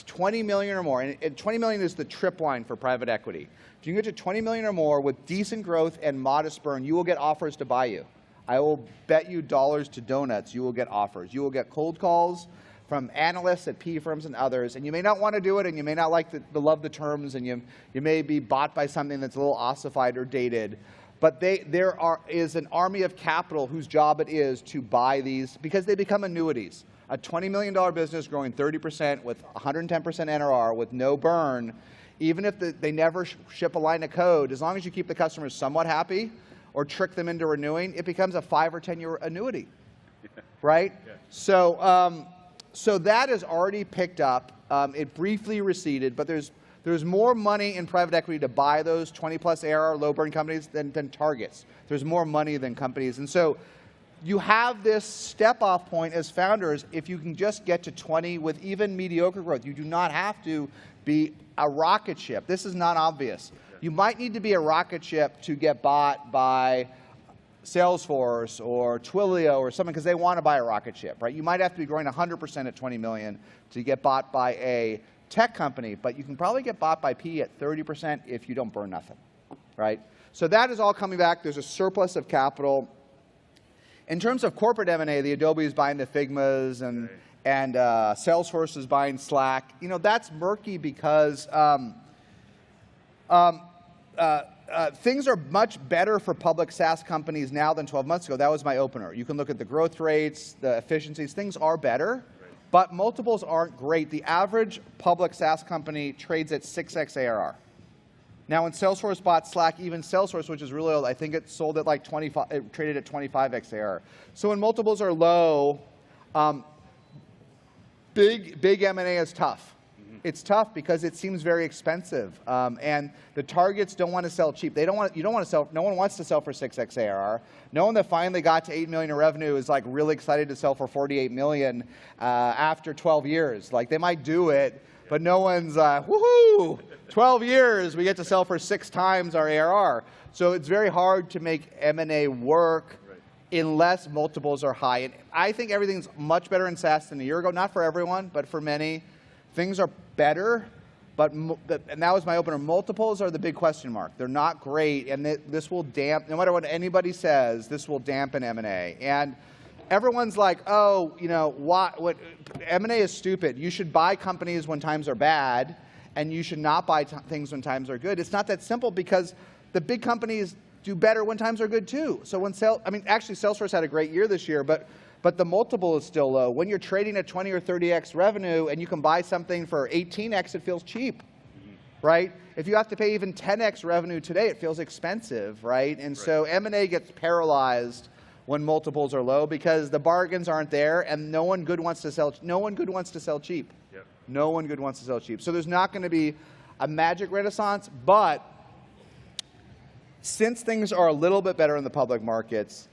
20 million or more, and 20 million is the trip line for private equity. If you can get to 20 million or more with decent growth and modest burn, you will get offers to buy you. I will bet you dollars to donuts you will get offers. You will get cold calls from analysts at PE firms and others, and you may not want to do it, and you may not love the terms, and you may be bought by something that's a little ossified or dated, but there is an army of capital whose job it is to buy these because they become annuities. A $20 million business growing 30% with 110% NRR with no burn, even if they never ship a line of code, as long as you keep the customers somewhat happy or trick them into renewing, it becomes a 5 or 10-year annuity, right? Yeah. So that has already picked up. It briefly receded, but there's more money in private equity to buy those 20+ ARR low burn companies than targets. There's more money than companies, and so you have this step-off point as founders if you can just get to 20 with even mediocre growth. You do not have to be a rocket ship. This is not obvious. You might need to be a rocket ship to get bought by Salesforce or Twilio or something because they want to buy a rocket ship, right? You might have to be growing 100% at 20 million to get bought by a tech company, but you can probably get bought by PE at 30% if you don't burn nothing, right? So that is all coming back. There's a surplus of capital. In terms of corporate M&A, the Adobe is buying the Figmas and Salesforce is buying Slack. That's murky because things are much better for public SaaS companies now than 12 months ago. That was my opener. You can look at the growth rates, the efficiencies. Things are better. but multiples aren't great. The average public SaaS company trades at 6x ARR. Now, when Salesforce bought Slack, even Salesforce, which is really old, I think it sold at like 25, it traded at 25x ARR. So when multiples are low, big M&A is tough. It's tough because it seems very expensive, and the targets don't want to sell cheap. They don't want. You don't want to sell. No one wants to sell for 6x ARR. No one that finally got to 8 million in revenue is like really excited to sell for 48 million after 12 years. Like they might do it, but no one's woohoo! 12 years, we get to sell for 6 times our ARR. So it's very hard to make M&A work unless multiples are high. And I think everything's much better in SaaS than a year ago. Not for everyone, but for many. Things are better, and that was my opener. Multiples are the big question mark. They're not great, and this will dampen, no matter what anybody says, this will dampen M&A. And everyone's like, oh, you know, what M&A is stupid. You should buy companies when times are bad, and you should not buy things when times are good. It's not that simple because the big companies do better when times are good too. So when actually Salesforce had a great year this year, but the multiple is still low. When you're trading at 20 or 30x revenue and you can buy something for 18x, it feels cheap, right? If you have to pay even 10x revenue today, it feels expensive, right? And so M&A gets paralyzed when multiples are low because the bargains aren't there and no one good wants to sell. No one good wants to sell cheap. Yep. No one good wants to sell cheap. So there's not going to be a magic renaissance, but since things are a little bit better in the public markets,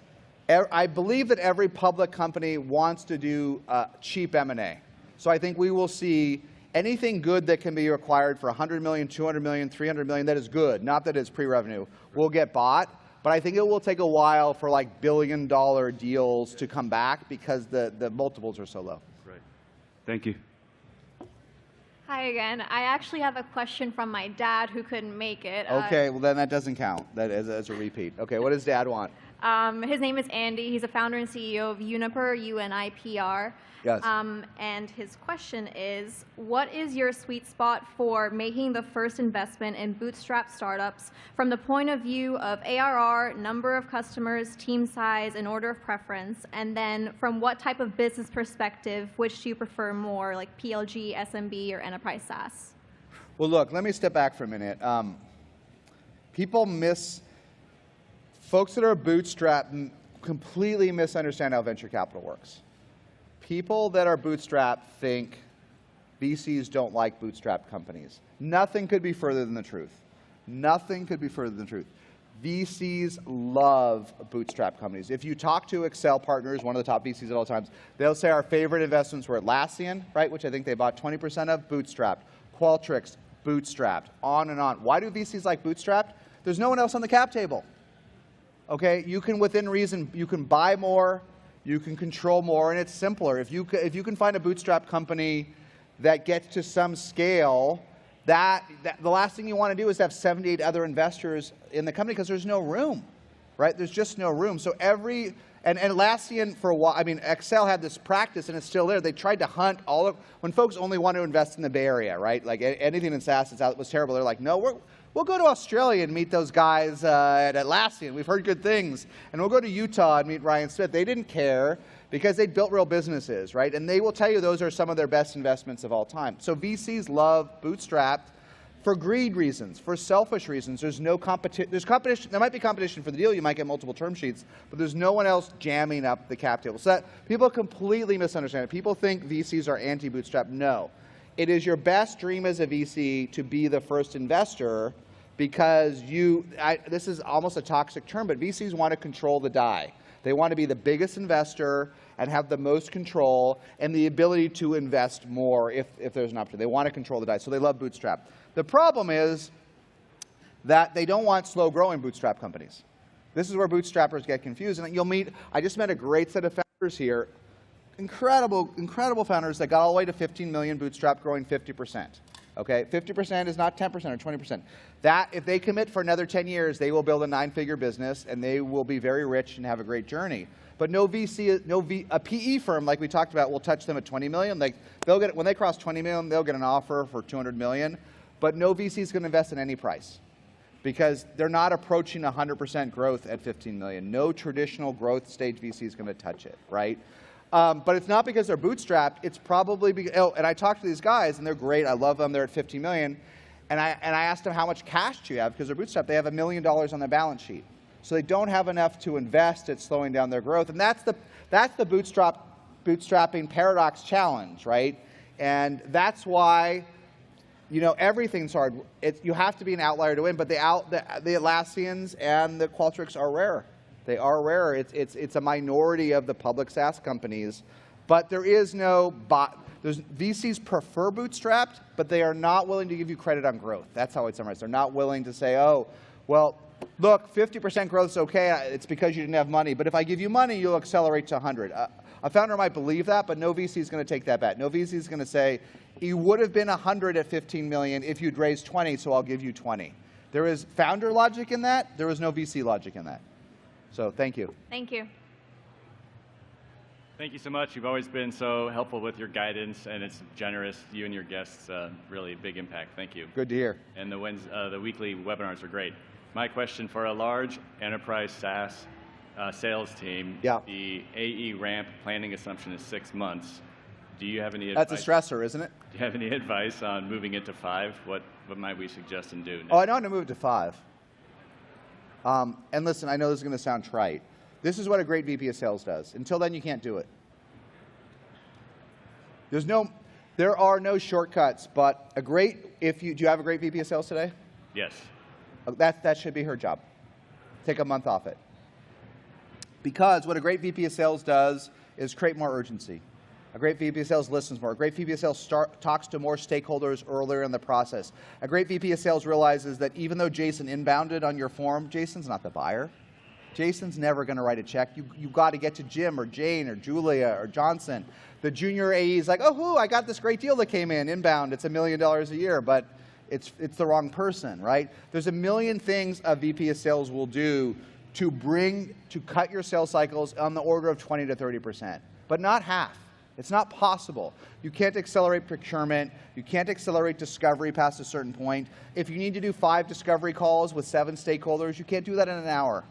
I believe that every public company wants to do cheap M&A. So I think we will see anything good that can be acquired for 100 million, 200 million, 300 million that is good, not that it's pre-revenue, will get bought. But I think it will take a while for like billion-dollar deals to come back because the multiples are so low. Right. Thank you. Hi again. I actually have a question from my dad who couldn't make it. Okay, well then that doesn't count. That is as a repeat. Okay, what does Dad want? His name is Andy. He's a founder and CEO of Unipr, UNIPR. Yes. And his question is, what is your sweet spot for making the first investment in bootstrap startups from the point of view of ARR, number of customers, team size, and order of preference? And then from what type of business perspective, which do you prefer more, like PLG, SMB, or enterprise SaaS? Well, look, let me step back for a minute. Folks that are bootstrapped completely misunderstand how venture capital works. People that are bootstrapped think VCs don't like bootstrap companies. Nothing could be further than the truth. Nothing could be further than the truth. VCs love bootstrap companies. If you talk to Excel partners, one of the top VCs at all times, they'll say our favorite investments were Atlassian, right, which I think they bought 20% of, bootstrapped. Qualtrics, bootstrapped, on and on. Why do VCs like bootstrapped? There's no one else on the cap table. Okay, you can, within reason, you can buy more, you can control more, and it's simpler. If you can find a bootstrap company that gets to some scale, the last thing you want to do is have 78 other investors in the company because there's no room, right? There's just no room. So and Atlassian for a while, I mean, Excel had this practice and it's still there. They tried to hunt when folks only want to invest in the Bay Area, right? Like anything in SaaS was terrible. They're like, no, we'll go to Australia and meet those guys at Atlassian. We've heard good things. And we'll go to Utah and meet Ryan Smith. They didn't care because they'd built real businesses, right? And they will tell you those are some of their best investments of all time. So VCs love bootstrapped for greed reasons, for selfish reasons. There's no competition. There's competition. There might be competition for the deal. You might get multiple term sheets, but there's no one else jamming up the cap table. So people completely misunderstand it. People think VCs are anti-bootstrap. No. It is your best dream as a VC to be the first investor because this is almost a toxic term, but VCs want to control the die. They want to be the biggest investor and have the most control and the ability to invest more if there's an opportunity. They want to control the die, so they love bootstrap. The problem is that they don't want slow-growing bootstrap companies. This is where bootstrappers get confused. And I just met a great set of founders here, incredible, incredible founders that got all the way to 15 million bootstrap growing 50%. Okay, 50% is not 10% or 20%. If they commit for another 10 years, they will build a 9-figure business and they will be very rich and have a great journey. But a PE firm like we talked about will touch them at 20 million. Like when they cross 20 million, they'll get an offer for 200 million. But no VC is going to invest in any price because they're not approaching 100% growth at 15 million. No traditional growth stage VC is going to touch it, right? But it's not because they're bootstrapped. It's probably because, oh, and I talked to these guys, and they're great. I love them. They're at 15 million. And I asked them, how much cash do you have? Because they're bootstrapped. They have $1 million on their balance sheet. So they don't have enough to invest. It's slowing down their growth. And that's the bootstrapping paradox challenge, right? And that's why, you know, everything's hard. You have to be an outlier to win. But the Atlassians and the Qualtrics are rare. They are rare. It's a minority of the public SaaS companies. But there is no VCs prefer bootstrapped, but they are not willing to give you credit on growth. That's how I'd summarize. They're not willing to say, oh, well, look, 50% growth is okay. It's because you didn't have money. But if I give you money, you'll accelerate to 100. A founder might believe that, but no VC is going to take that bet. No VC is going to say, you would have been 100 at 15 million if you'd raised 20, so I'll give you 20. There is founder logic in that. There is no VC logic in that. So thank you. Thank you. Thank you so much. You've always been so helpful with your guidance, and it's generous. You and your guests, really big impact. Thank you. Good to hear. And the weekly webinars are great. My question for a large enterprise SaaS sales team, the AE ramp planning assumption is 6 months. Do you have any advice? That's a stressor, isn't it? Do you have any advice on moving it to 5? What might we suggest and do next? Oh, I know how to move it to 5. And listen, I know this is going to sound trite. This is what a great VP of sales does. Until then, you can't do it. There are no shortcuts, but do you have a great VP of sales today? Yes. That should be her job. Take a month off it. Because what a great VP of sales does is create more urgency. A great VP of sales listens more. A great VP of sales talks to more stakeholders earlier in the process. A great VP of sales realizes that even though Jason inbounded on your form, Jason's not the buyer. Jason's never going to write a check. You got to get to Jim or Jane or Julia or Johnson. The junior AE is like, oh, I got this great deal that came in inbound. It's $1 million a year, but it's the wrong person, right? There's a million things a VP of sales will do to cut your sales cycles on the order of 20 to 30%, but not half. It's not possible. You can't accelerate procurement. You can't accelerate discovery past a certain point. If you need to do 5 discovery calls with 7 stakeholders, you can't do that in an hour.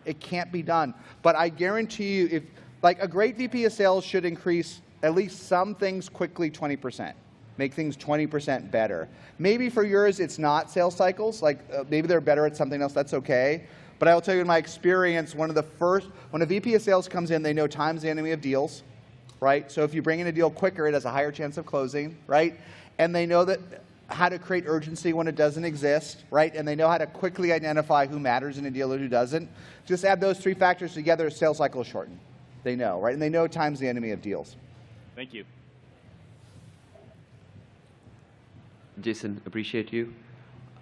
It can't be done. But I guarantee you, like a great VP of sales should increase at least some things quickly 20%. Make things 20% better. Maybe for yours, it's not sales cycles. Like maybe they're better at something else. That's okay. But I will tell you in my experience, when a VP of sales comes in, they know time's the enemy of deals. Right? So if you bring in a deal quicker, it has a higher chance of closing, right? And they know how to create urgency when it doesn't exist, right? And they know how to quickly identify who matters in a deal and who doesn't. Just add those 3 factors together, sales cycle is shortened. They know, right? And they know time's the enemy of deals. Thank you. Jason, appreciate you.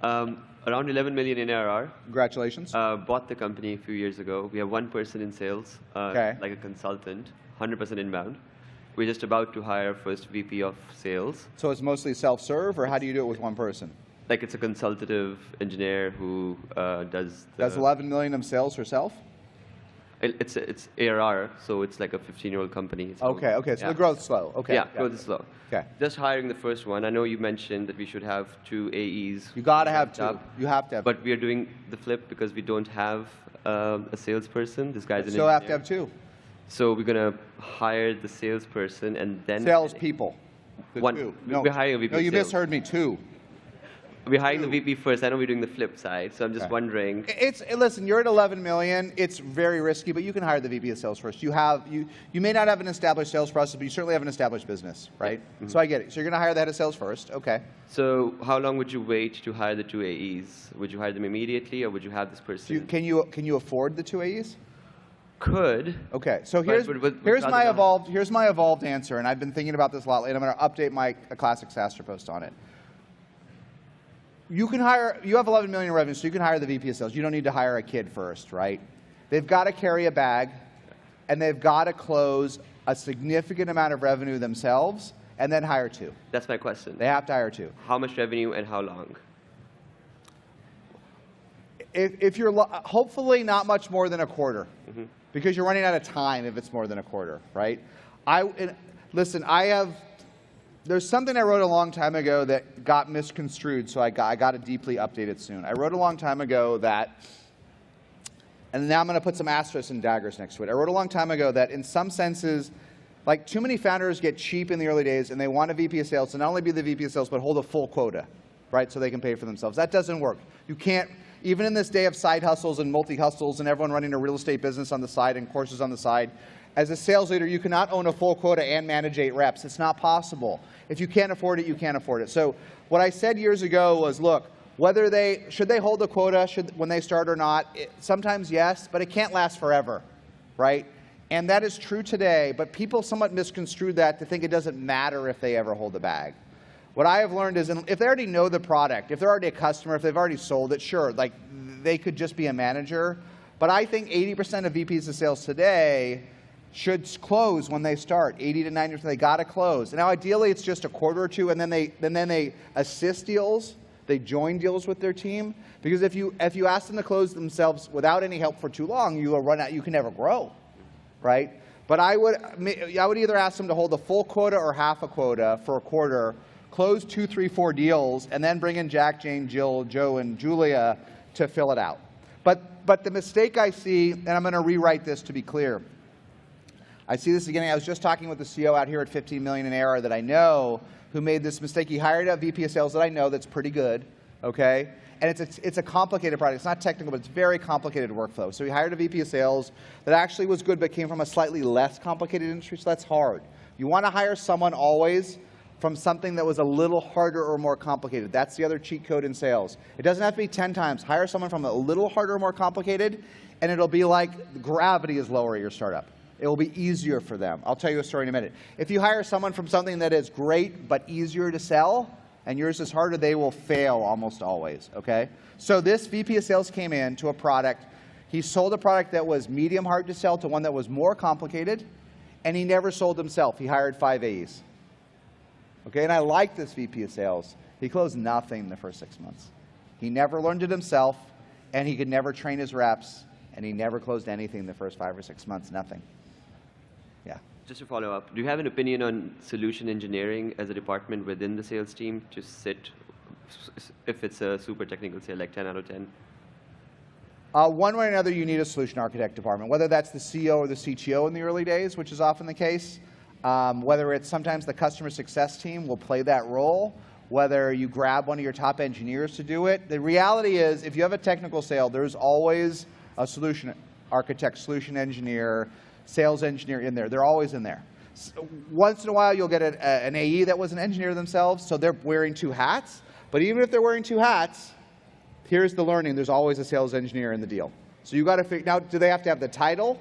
Around 11 million in ARR. Congratulations. Bought the company a few years ago. We have 1 person in sales, like a consultant, 100% inbound. We're just about to hire first VP of sales. So it's mostly self-serve, or how do you do it with 1 person? Like it's a consultative engineer who does 11 million of sales herself? It's ARR, so it's like a 15-year-old company. So okay. So the growth's slow. Okay. Yeah, growth is slow. Okay. Just hiring the first one. I know you mentioned that we should have 2 AEs. You got to have 2. You have to have. But we are doing the flip because we don't have a salesperson. This guy's an engineer. So have to have 2. So we're going to hire the salesperson and then... Salespeople. One. No. We're hiring a VP. No, you misheard me. 2. We're hiring the VP first. I know we're doing the flip side, so I'm just wondering. Listen, you're at 11 million. It's very risky, but you can hire the VP of sales first. You may not have an established sales process, but you certainly have an established business, right? Mm-hmm. So I get it. So you're going to hire the head of sales first. Okay. So how long would you wait to hire the 2 AEs? Would you hire them immediately, or would you have this person? Can you afford the 2 AEs? Could. Okay, so here's my evolved answer, and I've been thinking about this a lot, and I'm going to update my classic SaaStr post on it. You have 11 million in revenue, so you can hire the VP of sales. You don't need to hire a kid first, right? They've got to carry a bag, and they've got to close a significant amount of revenue themselves, and then hire 2. That's my question. They have to hire 2. How much revenue and how long? If you're hopefully not much more than a quarter, because you're running out of time if it's more than a quarter, right? Listen, there's something I wrote a long time ago that got misconstrued, so I got to deeply update it soon. I wrote a long time ago that, and now I'm going to put some asterisks and daggers next to it. I wrote a long time ago that in some senses, Like, too many founders get cheap in the early days, and they want a VP of sales to not only be the VP of sales, but hold a full quota, right, so they can pay for themselves. That doesn't work. You can't, even in this day of side hustles and multi-hustles and everyone running a real estate business on the side and courses on the side, as a sales leader, you cannot own a full quota and manage 8 reps. It's not possible. If you can't afford it, you can't afford it. So what I said years ago was, look, should they hold a quota when they start or not? Sometimes yes, but it can't last forever, right? And that is true today, but people somewhat misconstrued that to think it doesn't matter if they ever hold the bag. What I have learned is if they already know the product, if they're already a customer, if they've already sold it, sure, like they could just be a manager. But I think 80% of VPs of sales today should close when they start. 80 to 90%, they got to close. Now, ideally, it's just a quarter or two, and then they assist deals. They join deals with their team. Because if you ask them to close themselves without any help for too long, you will run out. You can never grow, right? But I would either ask them to hold a full quota or half a quota for a quarter, close 2, 3, 4 deals, and then bring in Jack, Jane, Jill, Joe, and Julia to fill it out. But the mistake I see, and I'm going to rewrite this to be clear. I see this again. I was just talking with the CEO out here at 15 million in ARR that I know who made this mistake. He hired a VP of sales that I know that's pretty good, okay? And it's a complicated product. It's not technical, but it's very complicated workflow. So he hired a VP of sales that actually was good, but came from a slightly less complicated industry, so that's hard. You want to hire someone always from something that was a little harder or more complicated. That's the other cheat code in sales. It doesn't have to be 10 times. Hire someone from a little harder or more complicated, and it'll be like gravity is lower at your startup. It will be easier for them. I'll tell you a story in a minute. If you hire someone from something that is great but easier to sell, and yours is harder, they will fail almost always, okay? So this VP of sales came in to a product. He sold a product that was medium hard to sell to one that was more complicated, and he never sold himself. He hired 5 AEs. Okay, and I like this VP of sales. He closed nothing in the first 6 months. He never learned it himself, and he could never train his reps, and he never closed anything in the first 5 or 6 months, nothing. Yeah. Just to follow up, do you have an opinion on solution engineering as a department within the sales team to sit, if it's a super technical sale, like 10 out of 10? One way or another, you need a solution architect department, whether that's the CEO or the CTO in the early days, which is often the case. Whether it's sometimes the customer success team will play that role, whether you grab one of your top engineers to do it. The reality is, if you have a technical sale, there's always a solution architect, solution engineer, sales engineer in there. They're always in there. So once in a while, you'll get an AE that was an engineer themselves, so they're wearing 2 hats. But even if they're wearing 2 hats, here's the learning. There's always a sales engineer in the deal. So you got to figure, now, do they have to have the title?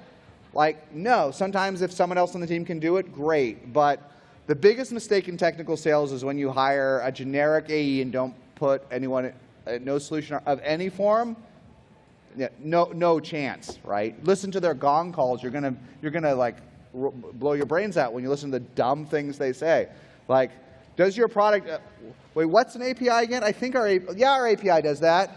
Like, no. Sometimes if someone else on the team can do it, great. But the biggest mistake in technical sales is when you hire a generic AE and don't put anyone, no solution of any form. Yeah, no chance, right? Listen to their gong calls. You're gonna like blow your brains out when you listen to the dumb things they say. Like, does your product? Wait, what's an API again? I think our API does that.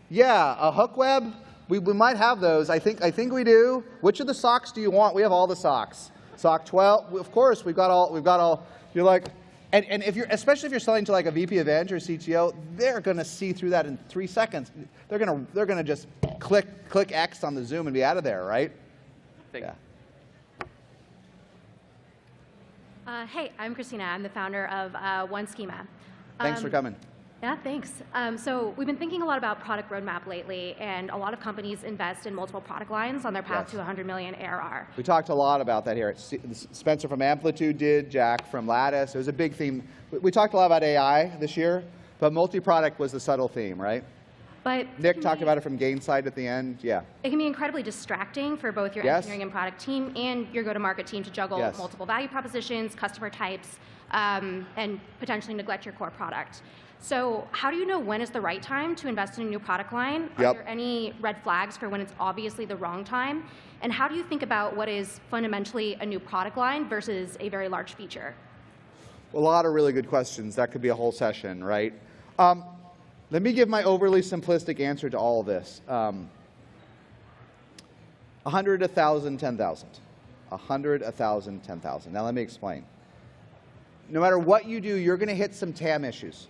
Yeah, a hook web. We might have those. I think we do. Which of the socks do you want? We have all the socks. Sock 12. Of course, we've got all. You're like, and if you're, especially if you're selling to like a VP of Eng or CTO, they're going to see through that in 3 seconds. They're going to just click X on the Zoom and be out of there, right? Thank you. Hey, I'm Christina. I'm the founder of One Schema. Thanks for coming. Yeah, thanks. So we've been thinking a lot about product roadmap lately, and a lot of companies invest in multiple product lines on their path to 100 million ARR. We talked a lot about that here. Spencer from Amplitude did, Jack from Lattice. It was a big theme. We talked a lot about AI this year, but multi-product was the subtle theme, right? But Nick talked about it from Gainsight at the end. Yeah. It can be incredibly distracting for both your engineering and product team and your go-to-market team to juggle multiple value propositions, customer types, and potentially neglect your core product. So how do you know when is the right time to invest in a new product line? Are there any red flags for when it's obviously the wrong time? And how do you think about what is fundamentally a new product line versus a very large feature? A lot of really good questions. That could be a whole session, right? Let me give my overly simplistic answer to all of this. 100, 1,000, 10,000. 100, 1,000, 10,000. Now let me explain. No matter what you do, you're going to hit some TAM issues.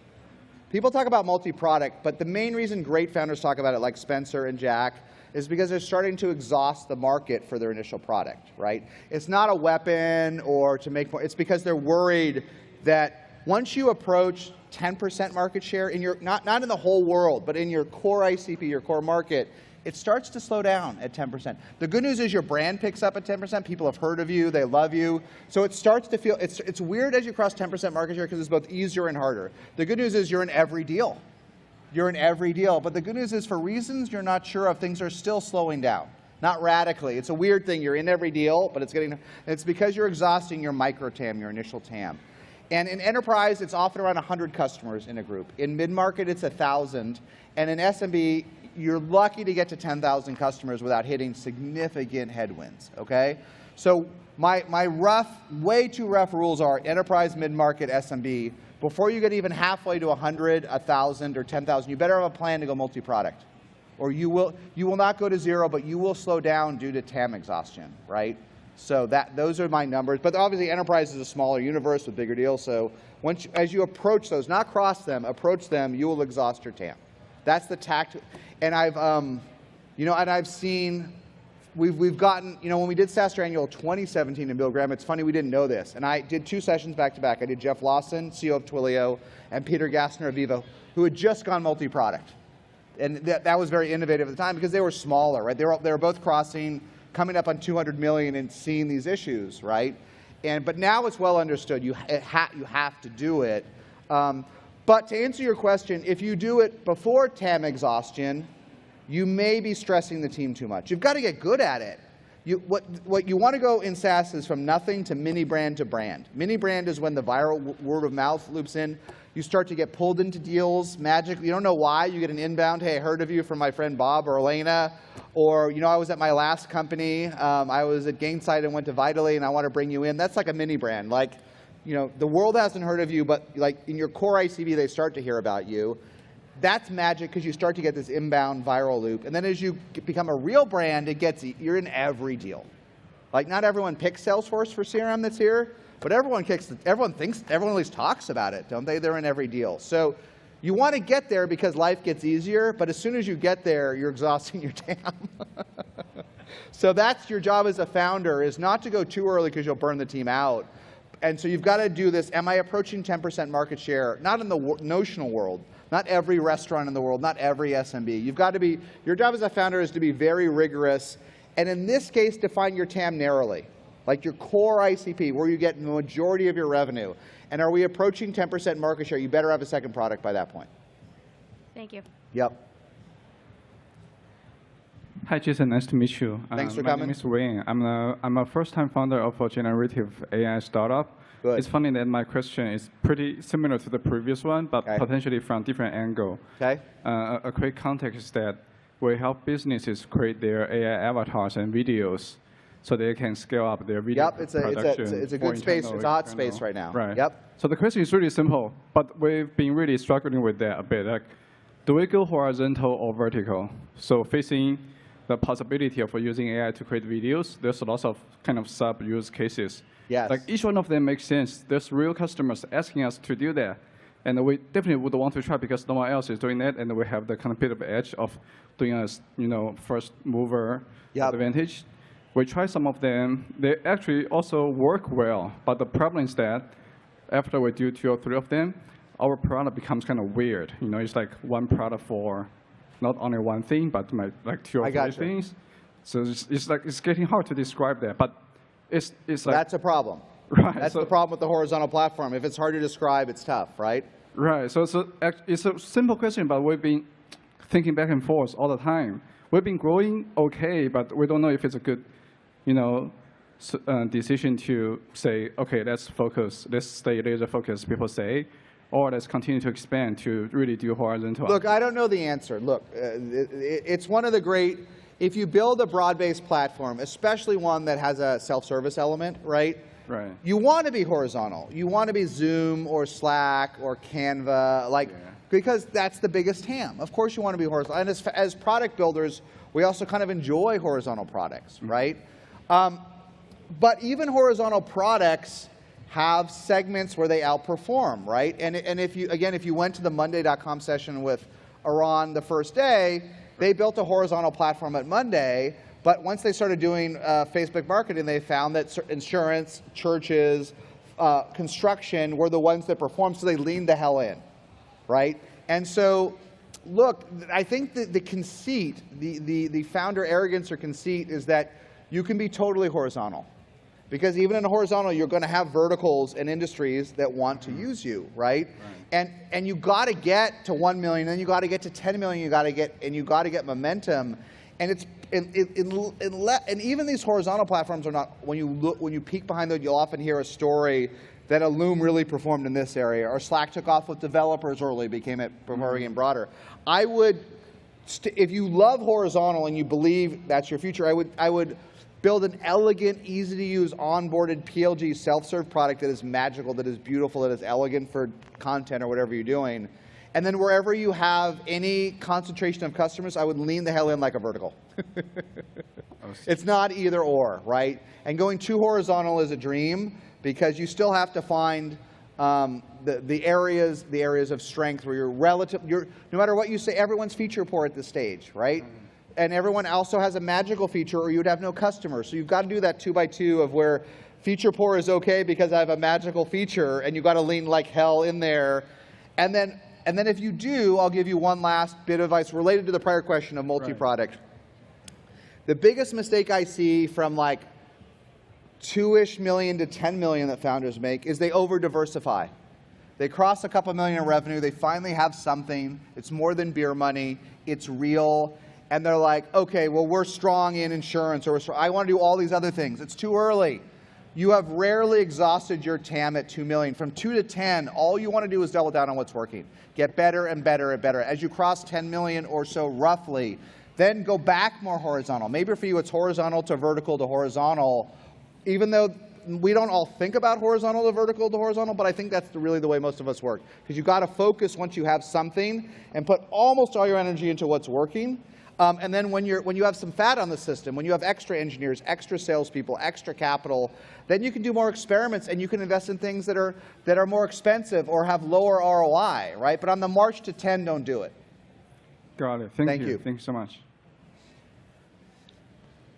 People talk about multi-product, but the main reason great founders talk about it, like Spencer and Jack, is because they're starting to exhaust the market for their initial product, right? It's not a weapon or to make more, it's because they're worried that once you approach 10% market share, in your, not in the whole world, but in your core ICP, your core market, it starts to slow down at 10%. The good news is your brand picks up at 10%. People have heard of you. They love you. So it starts to feel, it's weird as you cross 10% market share because it's both easier and harder. The good news is you're in every deal. You're in every deal. But the good news is for reasons you're not sure of, things are still slowing down. Not radically. It's a weird thing. You're in every deal, but it's because you're exhausting your micro TAM, your initial TAM. And in enterprise, it's often around 100 customers in a group. In mid-market, it's 1,000. And in SMB, you're lucky to get to 10,000 customers without hitting significant headwinds, okay? So my rough, way too rough rules are enterprise, mid-market, SMB. Before you get even halfway to 100, 1,000, or 10,000, you better have a plan to go multi-product. Or you will not go to 0, but you will slow down due to TAM exhaustion, right? So those are my numbers. But obviously, enterprise is a smaller universe with bigger deals. So as you approach those, not cross them, approach them, you will exhaust your TAM. That's the tact. And I've seen, we've gotten, when we did SaaStr Annual 2017 in Bill Graham, it's funny we didn't know this. And I did 2 sessions back to back. I did Jeff Lawson, CEO of Twilio, and Peter Gassner of Vivo, who had just gone multi-product. And that was very innovative at the time because they were smaller, right? They were both crossing, coming up on 200 million and seeing these issues, right? But now it's well understood. You have to do it. But to answer your question, if you do it before TAM exhaustion, you may be stressing the team too much. You've got to get good at it. What you want to go in SaaS is from nothing to mini brand to brand. Mini brand is when the viral word of mouth loops in. You start to get pulled into deals magically. You don't know why. You get an inbound, hey, I heard of you from my friend Bob or Elena. Or, I was at my last company. I was at Gainsight and went to Vitally, and I want to bring you in. That's like a mini brand. Like, the world hasn't heard of you, but like in your core ICB, they start to hear about you. That's magic because you start to get this inbound viral loop. And then as you become a real brand, you're in every deal. Like not everyone picks Salesforce for CRM that's here, but everyone at least talks about it, don't they? They're in every deal. So you want to get there because life gets easier, but as soon as you get there, you're exhausting your TAM. So that's your job as a founder, is not to go too early because you'll burn the team out. And so you've got to do this, am I approaching 10% market share? Not in the notional world, not every restaurant in the world, not every SMB. You've got to be, your job as a founder is to be very rigorous, and in this case, define your TAM narrowly, like your core ICP, where you get the majority of your revenue. And are we approaching 10% market share? You better have a second product by that point. Thank you. Yep. Hi, Jason. Nice to meet you. Thanks for coming. My name is Wayne. I'm a first-time founder of a generative AI startup. Good. It's funny that my question is pretty similar to the previous one, but potentially from a different angle. Okay. A quick context is that we help businesses create their AI avatars and videos so they can scale up their video production. It's a good space. It's a hot space right now. Right. Yep. So the question is really simple, but we've been really struggling with that a bit. Like, do we go horizontal or vertical? So facing the possibility of using AI to create videos, there's lots of kind of sub-use cases. Yes. Like each one of them makes sense. There's real customers asking us to do that. And we definitely would want to try because no one else is doing that, and we have the kind of bit of edge of doing a first mover advantage. We try some of them. They actually also work well, but the problem is that after we do 2 or 3 of them, our product becomes kind of weird. It's like one product for not only one thing, but like 2 or 3 things. So it's getting hard to describe that, but it's like that's a problem. Right. That's the problem with the horizontal platform. If it's hard to describe, it's tough, right? Right. So it's a simple question, but we've been thinking back and forth all the time. We've been growing okay, but we don't know if it's a good, decision to say, okay, let's stay laser focused, people say, or let's continue to expand to really do horizontal. Look, I don't know the answer. Look, it's one of the great, if you build a broad-based platform, especially one that has a self-service element, right? Right. You want to be horizontal. You want to be Zoom or Slack or Canva, because that's the biggest TAM. Of course you want to be horizontal. And as product builders, we also kind of enjoy horizontal products, right? But even horizontal products have segments where they outperform, right? And if you went to the Monday.com session with Aran the first day, they built a horizontal platform at Monday, but once they started doing Facebook marketing, they found that insurance, churches, construction were the ones that performed, so they leaned the hell in, right? And so, look, I think that the conceit, the founder arrogance or conceit is that you can be totally horizontal. Because even in a horizontal, you're going to have verticals and industries that want to use you, right? And you got to get to 1 million, then you got to get to 10 million. You got to get momentum, and it's and even these horizontal platforms are not. When you peek behind them, you'll often hear a story that a Loom really performed in this area, or Slack took off with developers early, became performing and broader. I would, if you love horizontal and you believe that's your future, I would build an elegant, easy-to-use, onboarded PLG self-serve product that is magical, that is beautiful, that is elegant for content or whatever you're doing. And then wherever you have any concentration of customers, I would lean the hell in like a vertical. It's not either or, right? And going too horizontal is a dream because you still have to find the areas of strength where no matter what you say, everyone's feature poor at this stage, right? And everyone also has a magical feature or you'd have no customers. So you've got to do that 2 by 2 of where feature poor is okay because I have a magical feature and you've got to lean like hell in there. And then if you do, I'll give you one last bit of advice related to the prior question of multi-product. Right. The biggest mistake I see from like 2-ish million to 10 million that founders make is they over-diversify. They cross a couple million in revenue, they finally have something, it's more than beer money, it's real, and they're like, okay, well, we're strong in insurance, or I want to do all these other things. It's too early. You have rarely exhausted your TAM at 2 million. From 2 to 10, all you want to do is double down on what's working. Get better and better and better. As you cross 10 million or so roughly, then go back more horizontal. Maybe for you it's horizontal to vertical to horizontal, even though we don't all think about horizontal to vertical to horizontal, but I think that's really the way most of us work. Because you've got to focus once you have something and put almost all your energy into what's working. And then when you have some fat on the system, when you have extra engineers, extra salespeople, extra capital, then you can do more experiments and you can invest in things that are more expensive or have lower ROI, right? But on the march to 10, don't do it. Got it. Thank you. Thank you so much.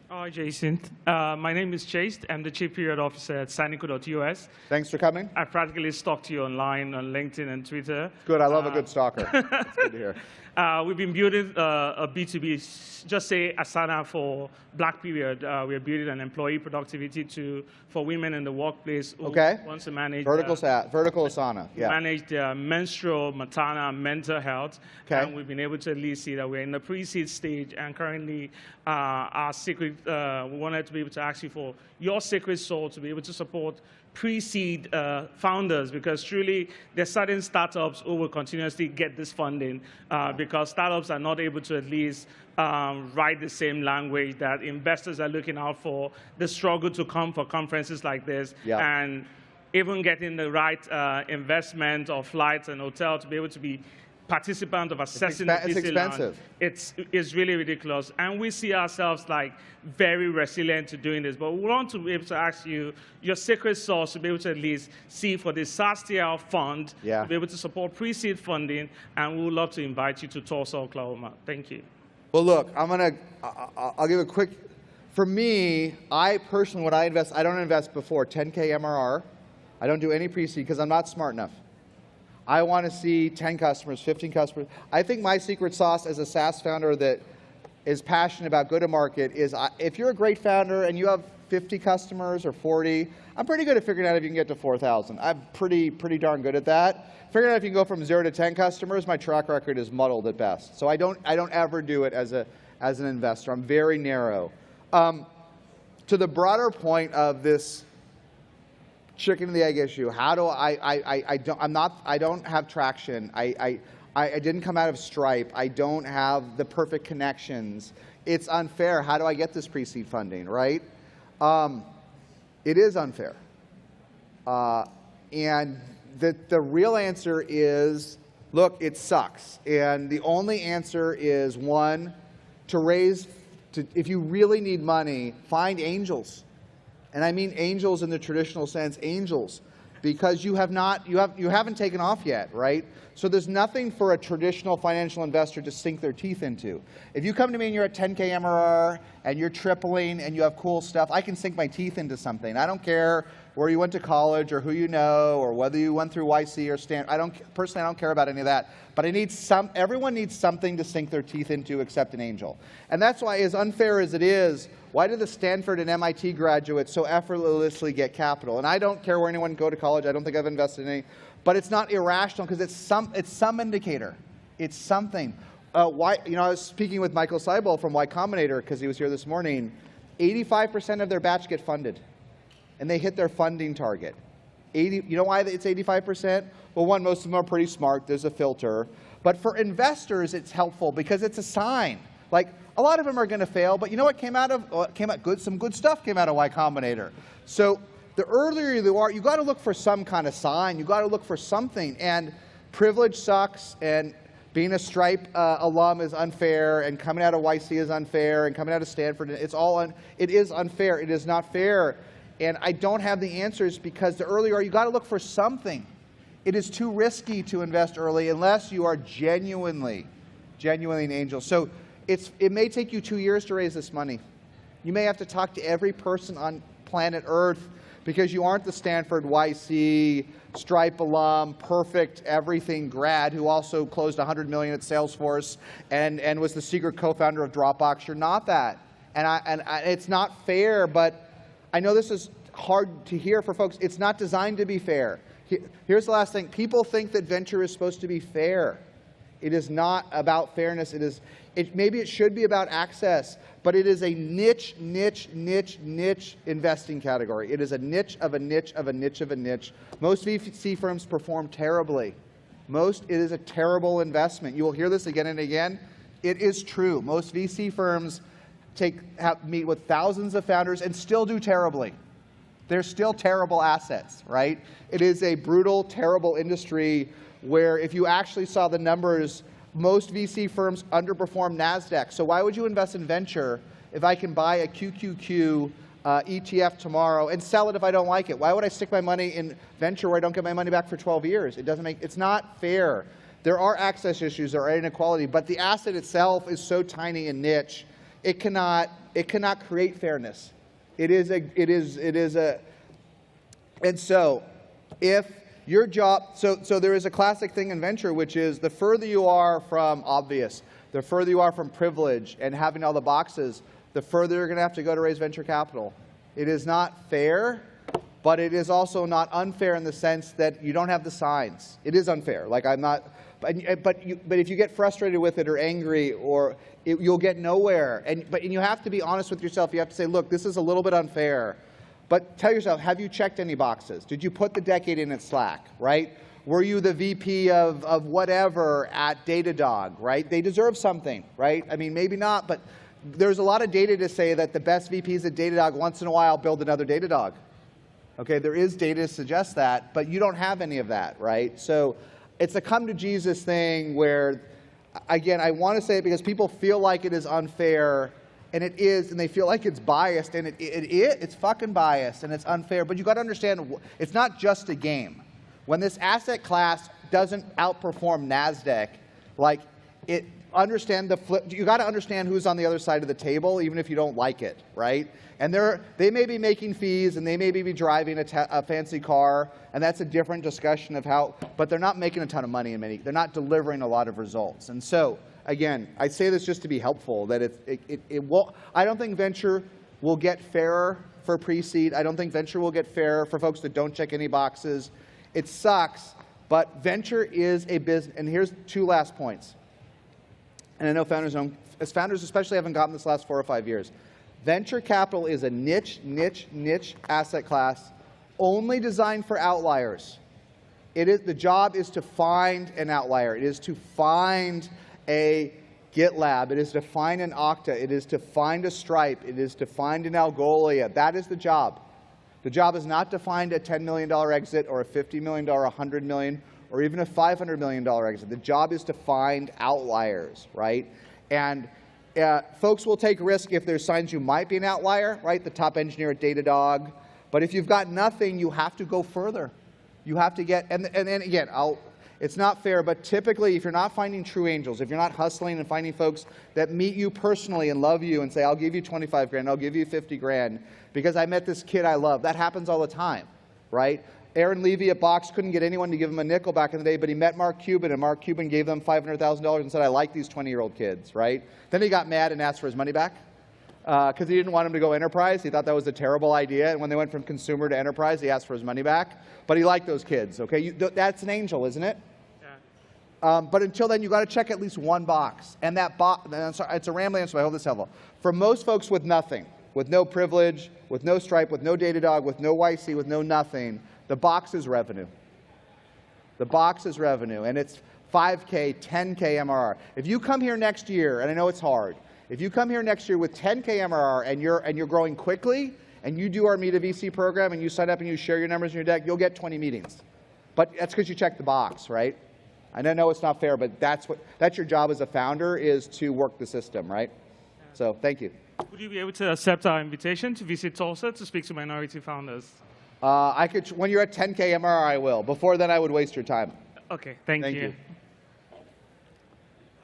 Hi, Jason. My name is Chase. I'm the Chief Period Officer at Sanico.us. Thanks for coming. I practically stalked you online on LinkedIn and Twitter. Good. I love a good stalker. That's good to hear. We've been building a B2B, just say Asana for Black Period. We're building an employee productivity for women in the workplace who want to manage vertical Asana. Yeah. Manage their menstrual, maternal, mental health. And we've been able to at least see that we're in the pre-seed stage. And currently, our secret, we wanted to be able to ask you for your secret sauce to be able to support pre-seed founders, because truly there's certain startups who will continuously get this funding because startups are not able to at least write the same language that investors are looking out for. The struggle to come for conferences like this and even getting the right investment or flights and hotel to be able to be participant of assessing the it's expensive. It's really ridiculous. And we see ourselves like very resilient to doing this. But we want to be able to ask you your secret sauce to be able to at least see for the SaaStr fund to be able to support pre-seed funding. And we would love to invite you to Tulsa, Oklahoma. Thank you. Well, look, I'll give a quick, for me, I personally, when I invest, I don't invest before 10K MRR. I don't do any pre-seed because I'm not smart enough. I want to see 10 customers, 15 customers. I think my secret sauce as a SaaS founder that is passionate about go-to-market is if you're a great founder and you have 50 customers or 40, I'm pretty good at figuring out if you can get to 4,000. I'm pretty darn good at that. Figuring out if you can go from 0 to 10 customers, my track record is muddled at best. So I don't ever do it as an investor. I'm very narrow. To the broader point of this chicken and the egg issue. How do I don't have traction. I didn't come out of Stripe. I don't have the perfect connections. It's unfair. How do I get this pre-seed funding, right? It is unfair. And the real answer is, look, it sucks. And the only answer is, one, if you really need money, find angels. And I mean angels in the traditional sense, angels. because you haven't taken off yet, right? So there's nothing for a traditional financial investor to sink their teeth into. If you come to me and you're at 10K MRR and you're tripling and you have cool stuff, I can sink my teeth into something. I don't care where you went to college or who you know or whether you went through YC or Stanford. Personally, I don't care about any of that. But everyone needs something to sink their teeth into except an angel. And that's why, as unfair as it is, why do the Stanford and MIT graduates so effortlessly get capital? And I don't care where anyone go to college. I don't think I've invested in any. But it's not irrational because it's some indicator. It's something. I was speaking with Michael Seibel from Y Combinator because he was here this morning. 85% of their batch get funded, and they hit their funding target. You know why it's 85%? Well, one, most of them are pretty smart. There's a filter. But for investors, it's helpful because it's a sign. Like, a lot of them are going to fail, but you know what came out of some good stuff came out of Y Combinator. So the earlier you are, you got to look for some kind of sign. You got to look for something. And privilege sucks, and being a Stripe alum is unfair, and coming out of YC is unfair, and coming out of Stanford, it is unfair. It is not fair. And I don't have the answers because the earlier you got to look for something. It is too risky to invest early unless you are genuinely an angel. So it may take you 2 years to raise this money. You may have to talk to every person on planet Earth because you aren't the Stanford, YC, Stripe alum, perfect everything grad who also closed $100 million at Salesforce and was the secret co-founder of Dropbox. You're not that. And it's not fair, but I know this is hard to hear for folks. It's not designed to be fair. Here's the last thing. People think that venture is supposed to be fair. It is not about fairness. Maybe it should be about access, but it is a niche investing category. It is a niche of a niche of a niche of a niche. Most VC firms perform terribly. It is a terrible investment. You will hear this again and again. It is true. Most VC firms meet with thousands of founders and still do terribly. They're still terrible assets, right? It is a brutal, terrible industry where if you actually saw the numbers, most VC firms underperform NASDAQ. So why would you invest in venture if I can buy a QQQ ETF tomorrow and sell it if I don't like it? Why would I stick my money in venture where I don't get my money back for 12 years? It's not fair. There are access issues, there are inequality, but the asset itself is so tiny and niche, it cannot create fairness. And so if your job, so there is a classic thing in venture, which is the further you are from obvious, the further you are from privilege and having all the boxes, the further you're going to have to go to raise venture capital. It is not fair, but it is also not unfair in the sense that you don't have the signs. It is unfair. Like but if you get frustrated with it or angry, you'll get nowhere. And you have to be honest with yourself. You have to say, look, this is a little bit unfair. But tell yourself, have you checked any boxes? Did you put the decade in at Slack, right? Were you the VP of whatever at Datadog, right? They deserve something, right? I mean, maybe not, but there's a lot of data to say that the best VPs at Datadog once in a while build another Datadog. Okay, there is data to suggest that, but you don't have any of that, right? So it's a come to Jesus thing where, again, I want to say it because people feel like it is unfair. And it is, and they feel like it's biased, and it's fucking biased, and it's unfair. But you got to understand, it's not just a game. When this asset class doesn't outperform NASDAQ, like understand the flip. You got to understand who's on the other side of the table, even if you don't like it, right? And they may be making fees, and they may be driving a fancy car, and that's a different discussion of how. But they're not making a ton of money in they're not delivering a lot of results, and so. Again, I say this just to be helpful, that I don't think venture will get fairer for pre-seed. I don't think venture will get fairer for folks that don't check any boxes. It sucks, but venture is a business. And here's 2 last points. And I know founders especially haven't gotten this last 4 or 5 years. Venture capital is a niche asset class only designed for outliers. The job is to find an outlier. It is to find a GitLab, it is to find an Okta, it is to find a Stripe, it is to find an Algolia. That is the job. The job is not to find a $10 million exit or a $50 million, $100 million, or even a $500 million exit. The job is to find outliers, right? And folks will take risk if there's signs you might be an outlier, right? The top engineer at Datadog. But if you've got nothing, you have to go further. You have to get, and then again, it's not fair, but typically if you're not finding true angels, if you're not hustling and finding folks that meet you personally and love you and say, I'll give you 25 grand, I'll give you 50 grand, because I met this kid I love. That happens all the time, right? Aaron Levy at Box couldn't get anyone to give him a nickel back in the day, but he met Mark Cuban, and Mark Cuban gave them $500,000 and said, I like these 20-year-old kids, right? Then he got mad and asked for his money back because he didn't want him to go enterprise. He thought that was a terrible idea, and when they went from consumer to enterprise, he asked for his money back. But he liked those kids, okay? That's an angel, isn't it? Yeah. But until then, you've got to check at least one box. And that box, it's a rambling answer, but I hope this is helpful. For most folks with nothing, with no privilege, with no Stripe, with no Datadog, with no YC, with no nothing, the box is revenue. The box is revenue, and it's 5K, 10K MRR. If you come here next year, and I know it's hard, if you come here next year with 10K MRR and you're growing quickly, and you do our Meet a VC program, and you sign up and you share your numbers in your deck, you'll get 20 meetings. But that's because you check the box, right? And I know it's not fair, but that's your job as a founder, is to work the system, right? So thank you. Would you be able to accept our invitation to visit Tulsa to speak to minority founders? I could, when you're at 10K MRR, I will. Before then, I would waste your time. Okay, thank you.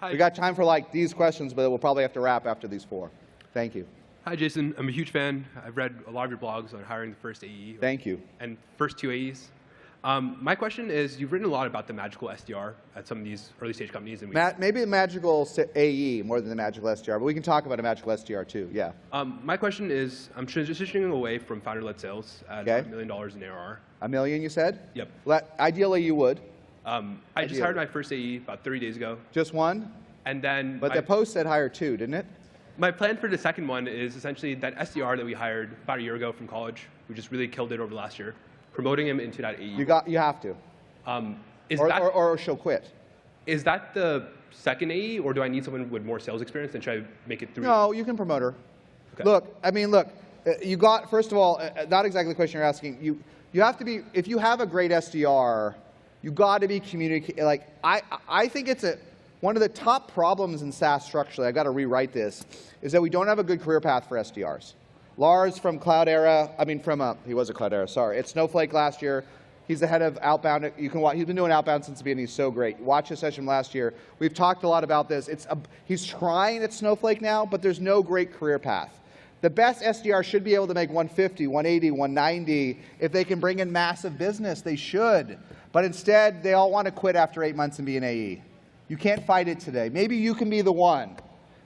Hi. We got time for like these questions, but we'll probably have to wrap after these 4. Thank you. Hi, Jason. I'm a huge fan. I've read a lot of your blogs on hiring the first AE. Thank you. And first 2 AEs. My question is, you've written a lot about the magical SDR at some of these early stage companies. And maybe a magical AE more than the magical SDR, but we can talk about a magical SDR too, yeah. My question is, I'm transitioning away from founder-led sales at $1 million in ARR. $1 million, you said? Yep. Well, ideally, you would. I just hired my first AE about 30 days ago. Just one? And then. But the post said hire 2, didn't it? My plan for the second one is essentially that SDR that we hired about a year ago from college, who just really killed it over the last year, promoting him into that AE. You have to. Or she'll quit. Is that the second AE, or do I need someone with more sales experience, and should I make it through? No, you can promote her. Okay. Look, you got, first of all, not exactly the question you're asking. You have to be, if you have a great SDR, you got to be communicating. Like, I think it's one of the top problems in SaaS structurally, I've got to rewrite this, is that we don't have a good career path for SDRs. Lars from Cloudera, he was at Cloudera, sorry. At Snowflake last year. He's the head of outbound. You can watch, he's been doing outbound since the beginning. He's so great. Watch his session last year. We've talked a lot about this. He's trying at Snowflake now, but there's no great career path. The best SDR should be able to make 150, 180, 190. If they can bring in massive business, they should. But instead, they all want to quit after 8 months and be an AE. You can't fight it today. Maybe you can be the one,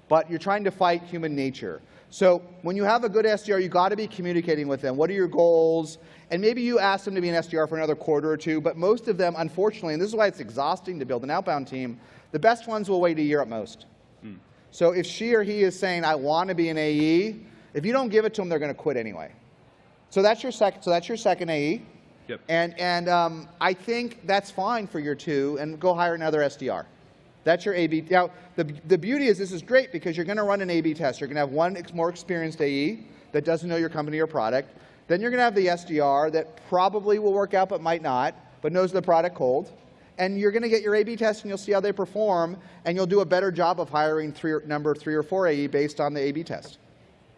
but you're trying to fight human nature. So when you have a good SDR, you got to be communicating with them. What are your goals? And maybe you ask them to be an SDR for another quarter or 2, but most of them, unfortunately, and this is why it's exhausting to build an outbound team, the best ones will wait a year at most. So if she or he is saying, I want to be an AE, if you don't give it to them, they're going to quit anyway. So that's your second AE. Yep. And I think that's fine for year 2, and go hire another SDR. That's your A/B. Now, the beauty is this is great because you're going to run an A/B test. You're going to have one more experienced AE that doesn't know your company or product. Then you're going to have the SDR that probably will work out but might not, but knows the product cold. And you're going to get your A/B test, and you'll see how they perform, and you'll do a better job of hiring number 3 or 4 AE based on the A/B test.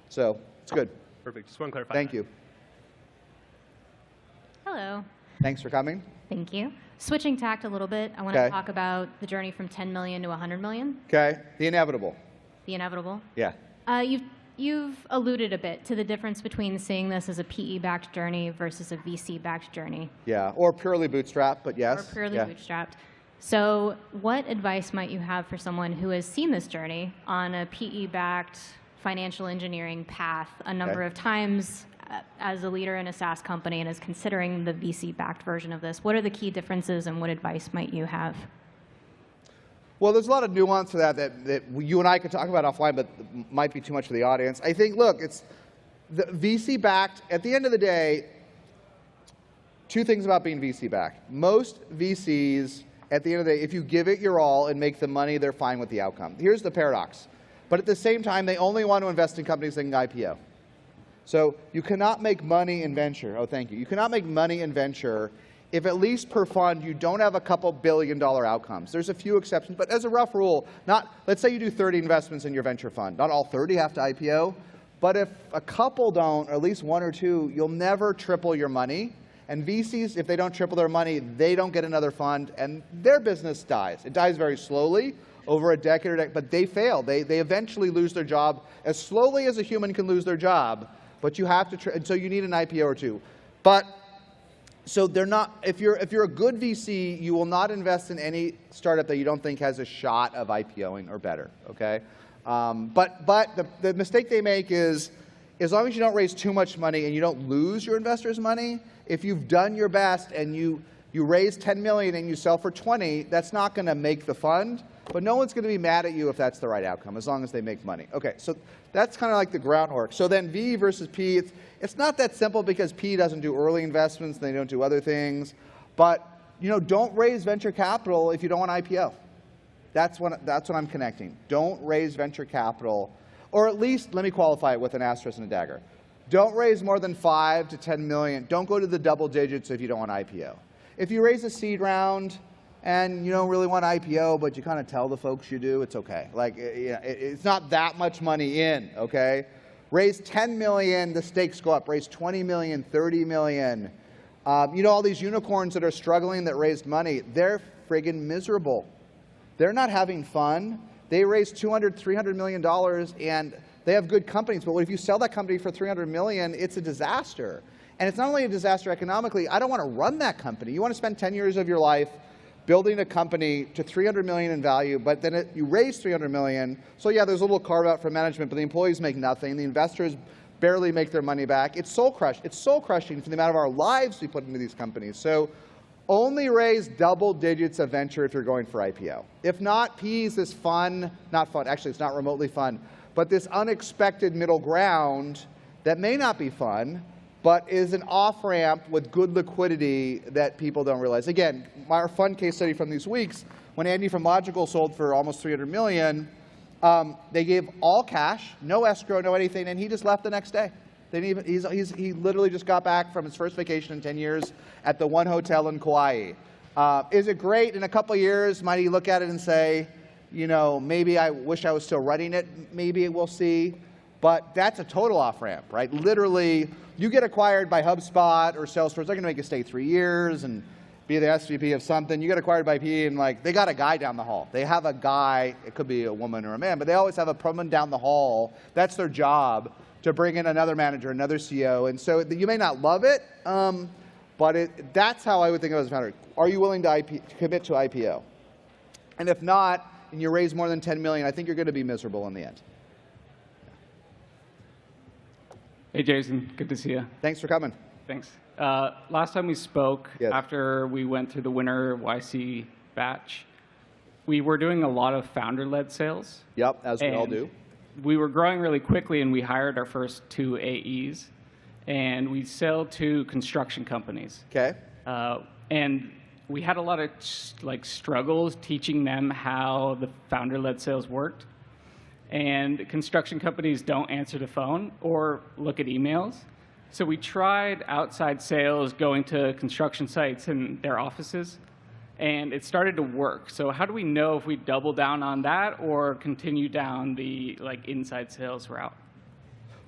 So it's good. Perfect. Just want to clarify. Thank you. Hello. Thanks for coming. Thank you. Switching tact a little bit, I want to talk about the journey from 10 million to 100 million. Okay. The inevitable. The inevitable. Yeah. You've alluded a bit to the difference between seeing this as a PE-backed journey versus a VC-backed journey. Yeah, or purely bootstrapped, but yes. Or purely bootstrapped. So what advice might you have for someone who has seen this journey on a PE-backed financial engineering path a number of times as a leader in a SaaS company and is considering the VC-backed version of this? What are the key differences, and what advice might you have? Well, there's a lot of nuance to that you and I could talk about offline, but might be too much for the audience. I think, look, it's the VC-backed. At the end of the day, 2 things about being VC-backed. Most VCs, at the end of the day, if you give it your all and make the money, they're fine with the outcome. Here's the paradox. But at the same time, they only want to invest in companies that can IPO. So you cannot make money in venture. Oh, thank you. You cannot make money in venture if at least per fund you don't have a couple billion-dollar outcomes. There's a few exceptions, but as a rough rule, let's say you do 30 investments in your venture fund. Not all 30 have to IPO, but if a couple don't, or at least 1 or 2, you'll never triple your money. And VCs, if they don't triple their money, they don't get another fund, and their business dies. It dies very slowly, over a decade, but they fail. They eventually lose their job as slowly as a human can lose their job, but you have to, and so you need an IPO or two. But, so they're not, if you're a good VC, you will not invest in any startup that you don't think has a shot of IPOing or better, okay? But the mistake they make is, as long as you don't raise too much money and you don't lose your investors' money, if you've done your best and you raise 10 million and you sell for 20, that's not going to make the fund, but no one's going to be mad at you if that's the right outcome, as long as they make money. Okay, so that's kind of like the groundwork. So then V versus P, it's not that simple because P doesn't do early investments, they don't do other things, but don't raise venture capital if you don't want IPO. That's what I'm connecting. Don't raise venture capital, or at least, let me qualify it with an asterisk and a dagger. Don't raise more than 5 to 10 million. Don't go to the double digits if you don't want IPO. If you raise a seed round and you don't really want IPO, but you kind of tell the folks you do, it's okay. Like, it's not that much money in, okay? Raise 10 million, the stakes go up. Raise 20 million, 30 million. All these unicorns that are struggling that raised money, they're friggin' miserable. They're not having fun. They raised $200, $300 million, and they have good companies, but if you sell that company for $300 million, it's a disaster. And it's not only a disaster economically, I don't want to run that company. You want to spend 10 years of your life building a company to $300 million in value, but then you raise $300 million. So yeah, there's a little carve out for management, but the employees make nothing. The investors barely make their money back. It's soul crushing. It's soul crushing for the amount of our lives we put into these companies. So only raise double digits of venture if you're going for IPO. If not, P is this fun, not fun, actually it's not remotely fun, but this unexpected middle ground that may not be fun, but is an off-ramp with good liquidity that people don't realize. Again, our fun case study from these weeks, when Andy from Logical sold for almost $300 million, they gave all cash, no escrow, no anything, and he just left the next day. He literally just got back from his first vacation in 10 years at the one hotel in Kauai. Is it great? In a couple of years, might he look at it and say, maybe I wish I was still running it, maybe we'll see. But that's a total off-ramp, right? Literally, you get acquired by HubSpot or Salesforce, they're going to make you stay 3 years and be the SVP of something. You get acquired by P and they got a guy down the hall. They have a guy, it could be a woman or a man, but they always have a woman down the hall. That's their job, to bring in another manager, another CEO. And so you may not love it, but that's how I would think of it as a founder. Are you willing to commit to IPO? And if not, and you raise more than 10 million, I think you're going to be miserable in the end. Hey, Jason. Good to see you. Thanks for coming. Thanks. Last time we spoke, after we went through the winter YC batch, we were doing a lot of founder-led sales. Yep, as we all do. We were growing really quickly, and we hired our first 2 AEs, and we sell to construction companies. Okay. And we had a lot of struggles teaching them how the founder-led sales worked. And construction companies don't answer the phone or look at emails. So we tried outside sales going to construction sites and their offices, and it started to work. So how do we know if we double down on that or continue down the inside sales route?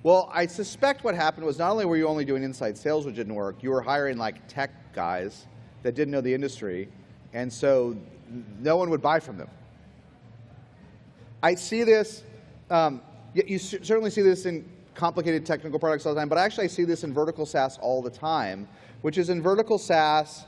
Well, I suspect what happened was not only were you only doing inside sales, which didn't work, you were hiring tech guys that didn't know the industry, and so no one would buy from them. I see this, you certainly see this in complicated technical products all the time, but actually I see this in vertical SaaS all the time, which is in vertical SaaS,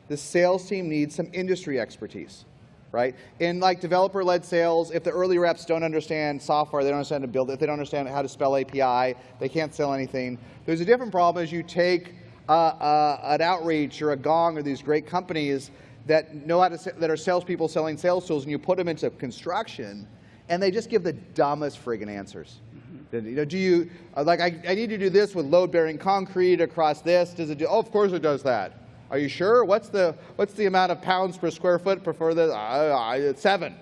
the sales team needs some industry expertise, right? In developer-led sales, if the early reps don't understand software, they don't understand how to build it, if they don't understand how to spell API, they can't sell anything. There's a different problem as you take an Outreach or a Gong or these great companies that know how to, that are salespeople selling sales tools, and you put them into construction, and they just give the dumbest friggin' answers. Do you, I need to do this with load-bearing concrete across this. Does it do? Oh, of course it does that. Are you sure? What's the amount of pounds per square foot? Prefer the 7.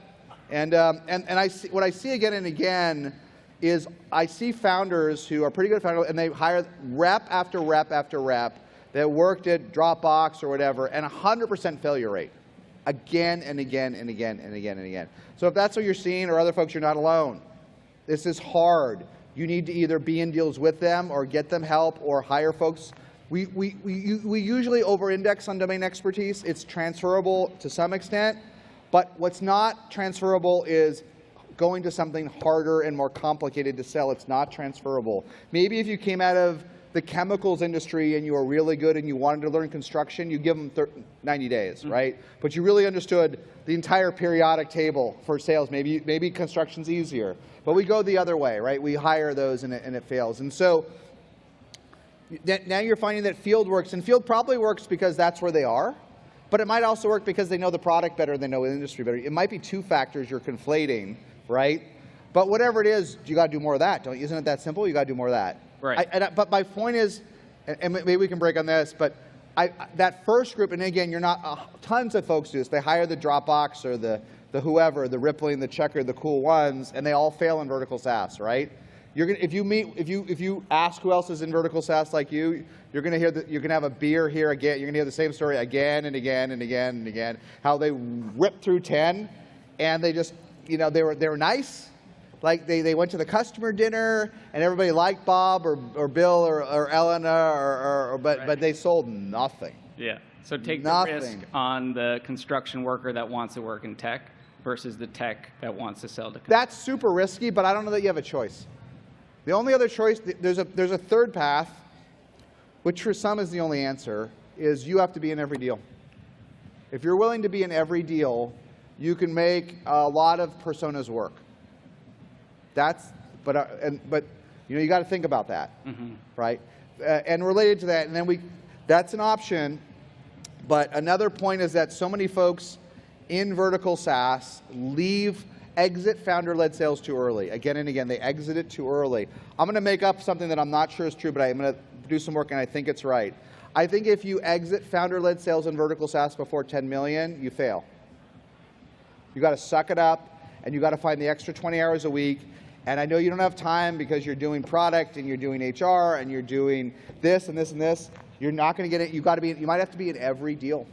And I see, what I see again and again is I see founders who are pretty good founders, and they hire rep after rep after rep that worked at Dropbox or whatever, and 100% failure rate, again and again and again and again and again. So if that's what you're seeing, or other folks, you're not alone. This is hard. You need to either be in deals with them or get them help or hire folks We usually over-index on domain expertise. It's transferable to some extent, but what's not transferable is going to something harder and more complicated to sell. It's not transferable. Maybe if you came out of the chemicals industry and you were really good and you wanted to learn construction, you give them 90 days, right? But you really understood the entire periodic table for sales. Maybe construction's easier. But we go the other way, right? We hire those and it fails. And so now you're finding that field works, and field probably works because that's where they are, but it might also work because they know the product better, they know the industry better. It might be two factors you're conflating, right? But whatever it is, you got to do more of that. Isn't it that simple? You got to do more of that. Right. But my point is, and maybe we can break on this, but that first group, and again, you're not, tons of folks do this. They hire the Dropbox or the whoever, the Rippling, the Checker, the cool ones, and they all fail in vertical SaaS, right? You're gonna, if you ask who else is in vertical SaaS like you, you're gonna hear that you're gonna have a beer here again. You're gonna hear the same story again and again and again and again. How they ripped through 10, and they just, you know, they were nice. Like they went to the customer dinner and everybody liked Bob or Bill or Eleanor but they sold nothing. Yeah. So take nothing. the risk on the construction worker that wants to work in tech versus the tech that wants to sell to. That's super risky, but I don't know that you have a choice. The only other choice, there's a third path, which for some is the only answer, is you have to be in every deal. If you're willing to be in every deal, you can make a lot of personas work. But you know, you got to think about that, right? And related to that, and then that's an option. But another point is that so many folks in vertical SaaS exit founder-led sales too early. Again and again, they exit it too early. I'm going to make up something that I'm not sure is true, but I'm going to do some work, and I think it's right. I think if you exit founder-led sales in vertical SaaS before 10 million, you fail. You got to suck it up, and you got to find the extra 20 hours a week. And I know you don't have time because you're doing product and you're doing HR and you're doing this and this and this. You're not going to get it. You might have to be in every deal.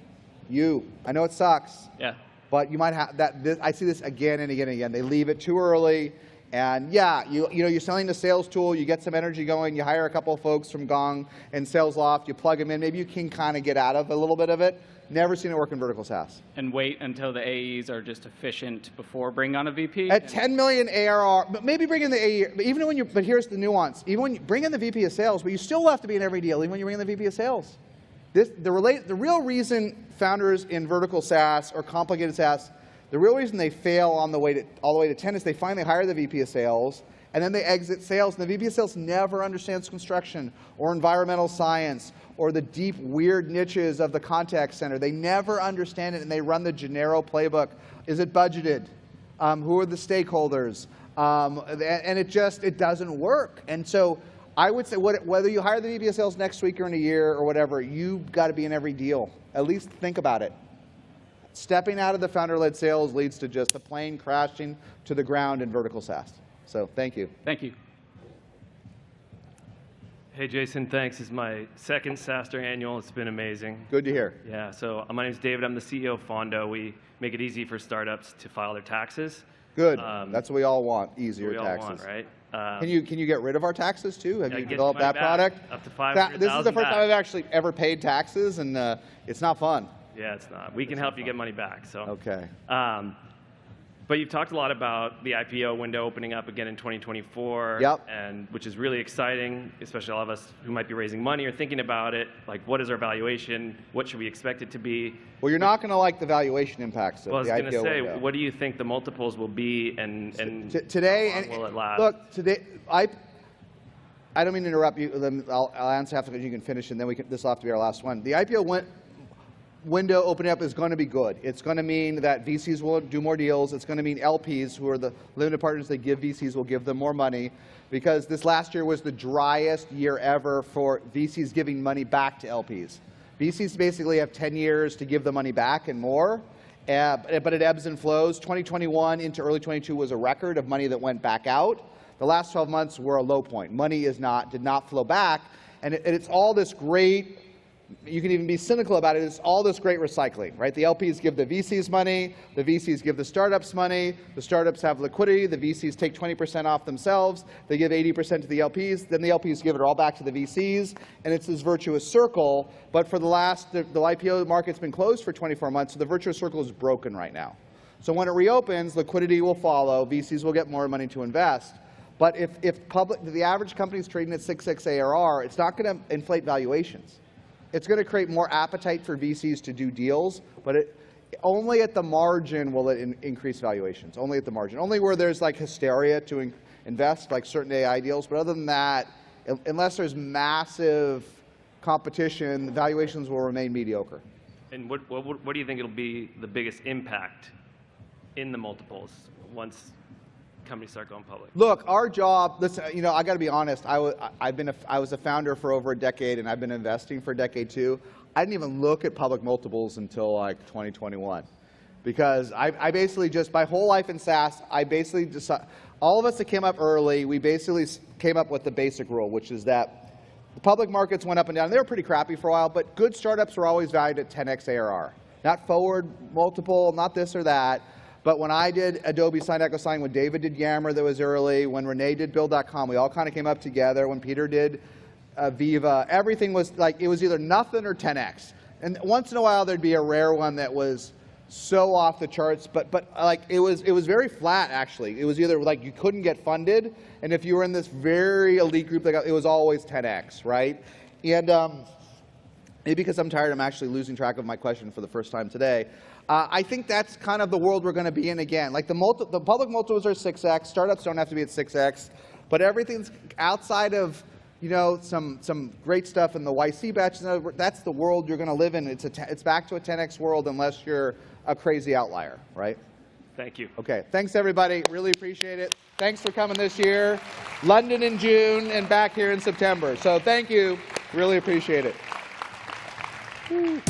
I know it sucks. Yeah. But you might have that. I see this again and again and again. They leave it too early, and yeah, you're selling the sales tool. You get some energy going. You hire a couple of folks from Gong and SalesLoft. You plug them in. Maybe you can kind of get out of a little bit of it. Never seen it work in vertical SaaS. And wait until the AEs are just efficient before bringing on a VP. At 10 million ARR, but maybe bring in the AE. But even when but here's the nuance. Even when you bring in the VP of sales, but you still have to be in every deal. Even when you bring in the VP of sales. The real reason founders in vertical SaaS or complicated SaaS, the real reason they fail all the way to 10 is they finally hire the VP of sales, and then they exit sales, and the VP of sales never understands construction or environmental science or the deep, weird niches of the contact center. They never understand it, and they run the Gennaro playbook. Is it budgeted? Who are the stakeholders? And it doesn't work. And so I would say whether you hire the VP of sales next week or in a year or whatever, you've got to be in every deal. At least think about it. Stepping out of the founder-led sales leads to just the plane crashing to the ground in vertical SaaS. So thank you. Thank you. Hey, Jason, thanks. This is my second SaaStr annual. It's been amazing. Good to hear. Yeah, so my name is David. I'm the CEO of Fondo. We make it easy for startups to file their taxes. Good. That's what we all want, easier taxes. All want, right? Can you get rid of our taxes too? Have you developed that product? Up to $500,000 This is the first time I've actually ever paid taxes, and it's not fun. Yeah, it's not. We can help you get money back. So. Okay. But you've talked a lot about the IPO window opening up again in 2024, and which is really exciting, especially all of us who might be raising money or thinking about it. Like, what is our valuation? What should we expect it to be? Well, you're not going to like the valuation impacts of the IPO window. I was going to say, what do you think the multiples will be, and today, how long will it last? Look, today, I don't mean to interrupt you. I'll answer half of it. You can finish, and then this will have to be our last one. The IPO window opening up is going to be good. It's going to mean that VCs will do more deals. It's going to mean LPs, who are the limited partners that give VCs, will give them more money, because this last year was the driest year ever for VCs giving money back to LPs. VCs basically have 10 years to give the money back and more, but it ebbs and flows. 2021 into early 22 was a record of money that went back out. The last 12 months were a low point. Money did not flow back, and it's all this great you can even be cynical about it, is all this great recycling, right? The LPs give the VCs money, the VCs give the startups money, the startups have liquidity, the VCs take 20% off themselves, they give 80% to the LPs, then the LPs give it all back to the VCs, and it's this virtuous circle. But for the IPO market's been closed for 24 months, so the virtuous circle is broken right now. So when it reopens, liquidity will follow, VCs will get more money to invest. But if the average company is trading at 6x ARR, it's not going to inflate valuations. It's going to create more appetite for VCs to do deals, but only at the margin will it increase valuations. Only at the margin. Only where there's like hysteria to invest, like certain AI deals. But other than that, unless there's massive competition, the valuations will remain mediocre. And what do you think it'll be the biggest impact in the multiples once companies start going public? Look, our job, listen, you know, I got to be honest, I was a founder for over a decade, and I've been investing for a decade too. I didn't even look at public multiples until like 2021. Because I basically just, my whole life in SaaS, I basically decided, all of us that came up early, we basically came up with the basic rule, which is that the public markets went up and down. They were pretty crappy for a while, but good startups were always valued at 10x ARR. Not forward multiple, not this or that. But when I did Adobe Sign Echo Sign, when David did Yammer that was early, when Renee did Build.com, we all kind of came up together. When Peter did Viva, everything was like, it was either nothing or 10x. And once in a while there'd be a rare one that was so off the charts, but like it was very flat actually. It was either like you couldn't get funded, and if you were in this very elite group, like, it was always 10x, right? And maybe because I'm tired, I'm actually losing track of my question for the first time today. I think that's kind of the world we're going to be in again. Like the public multiples are 6x. Startups don't have to be at 6x, but everything's outside of, you know, some great stuff in the YC batch. That's the world you're going to live in. It's back to a 10x world unless you're a crazy outlier, right? Thank you. Okay, thanks everybody. Really appreciate it. Thanks for coming this year. London in June and back here in September. So thank you. Really appreciate it. Woo.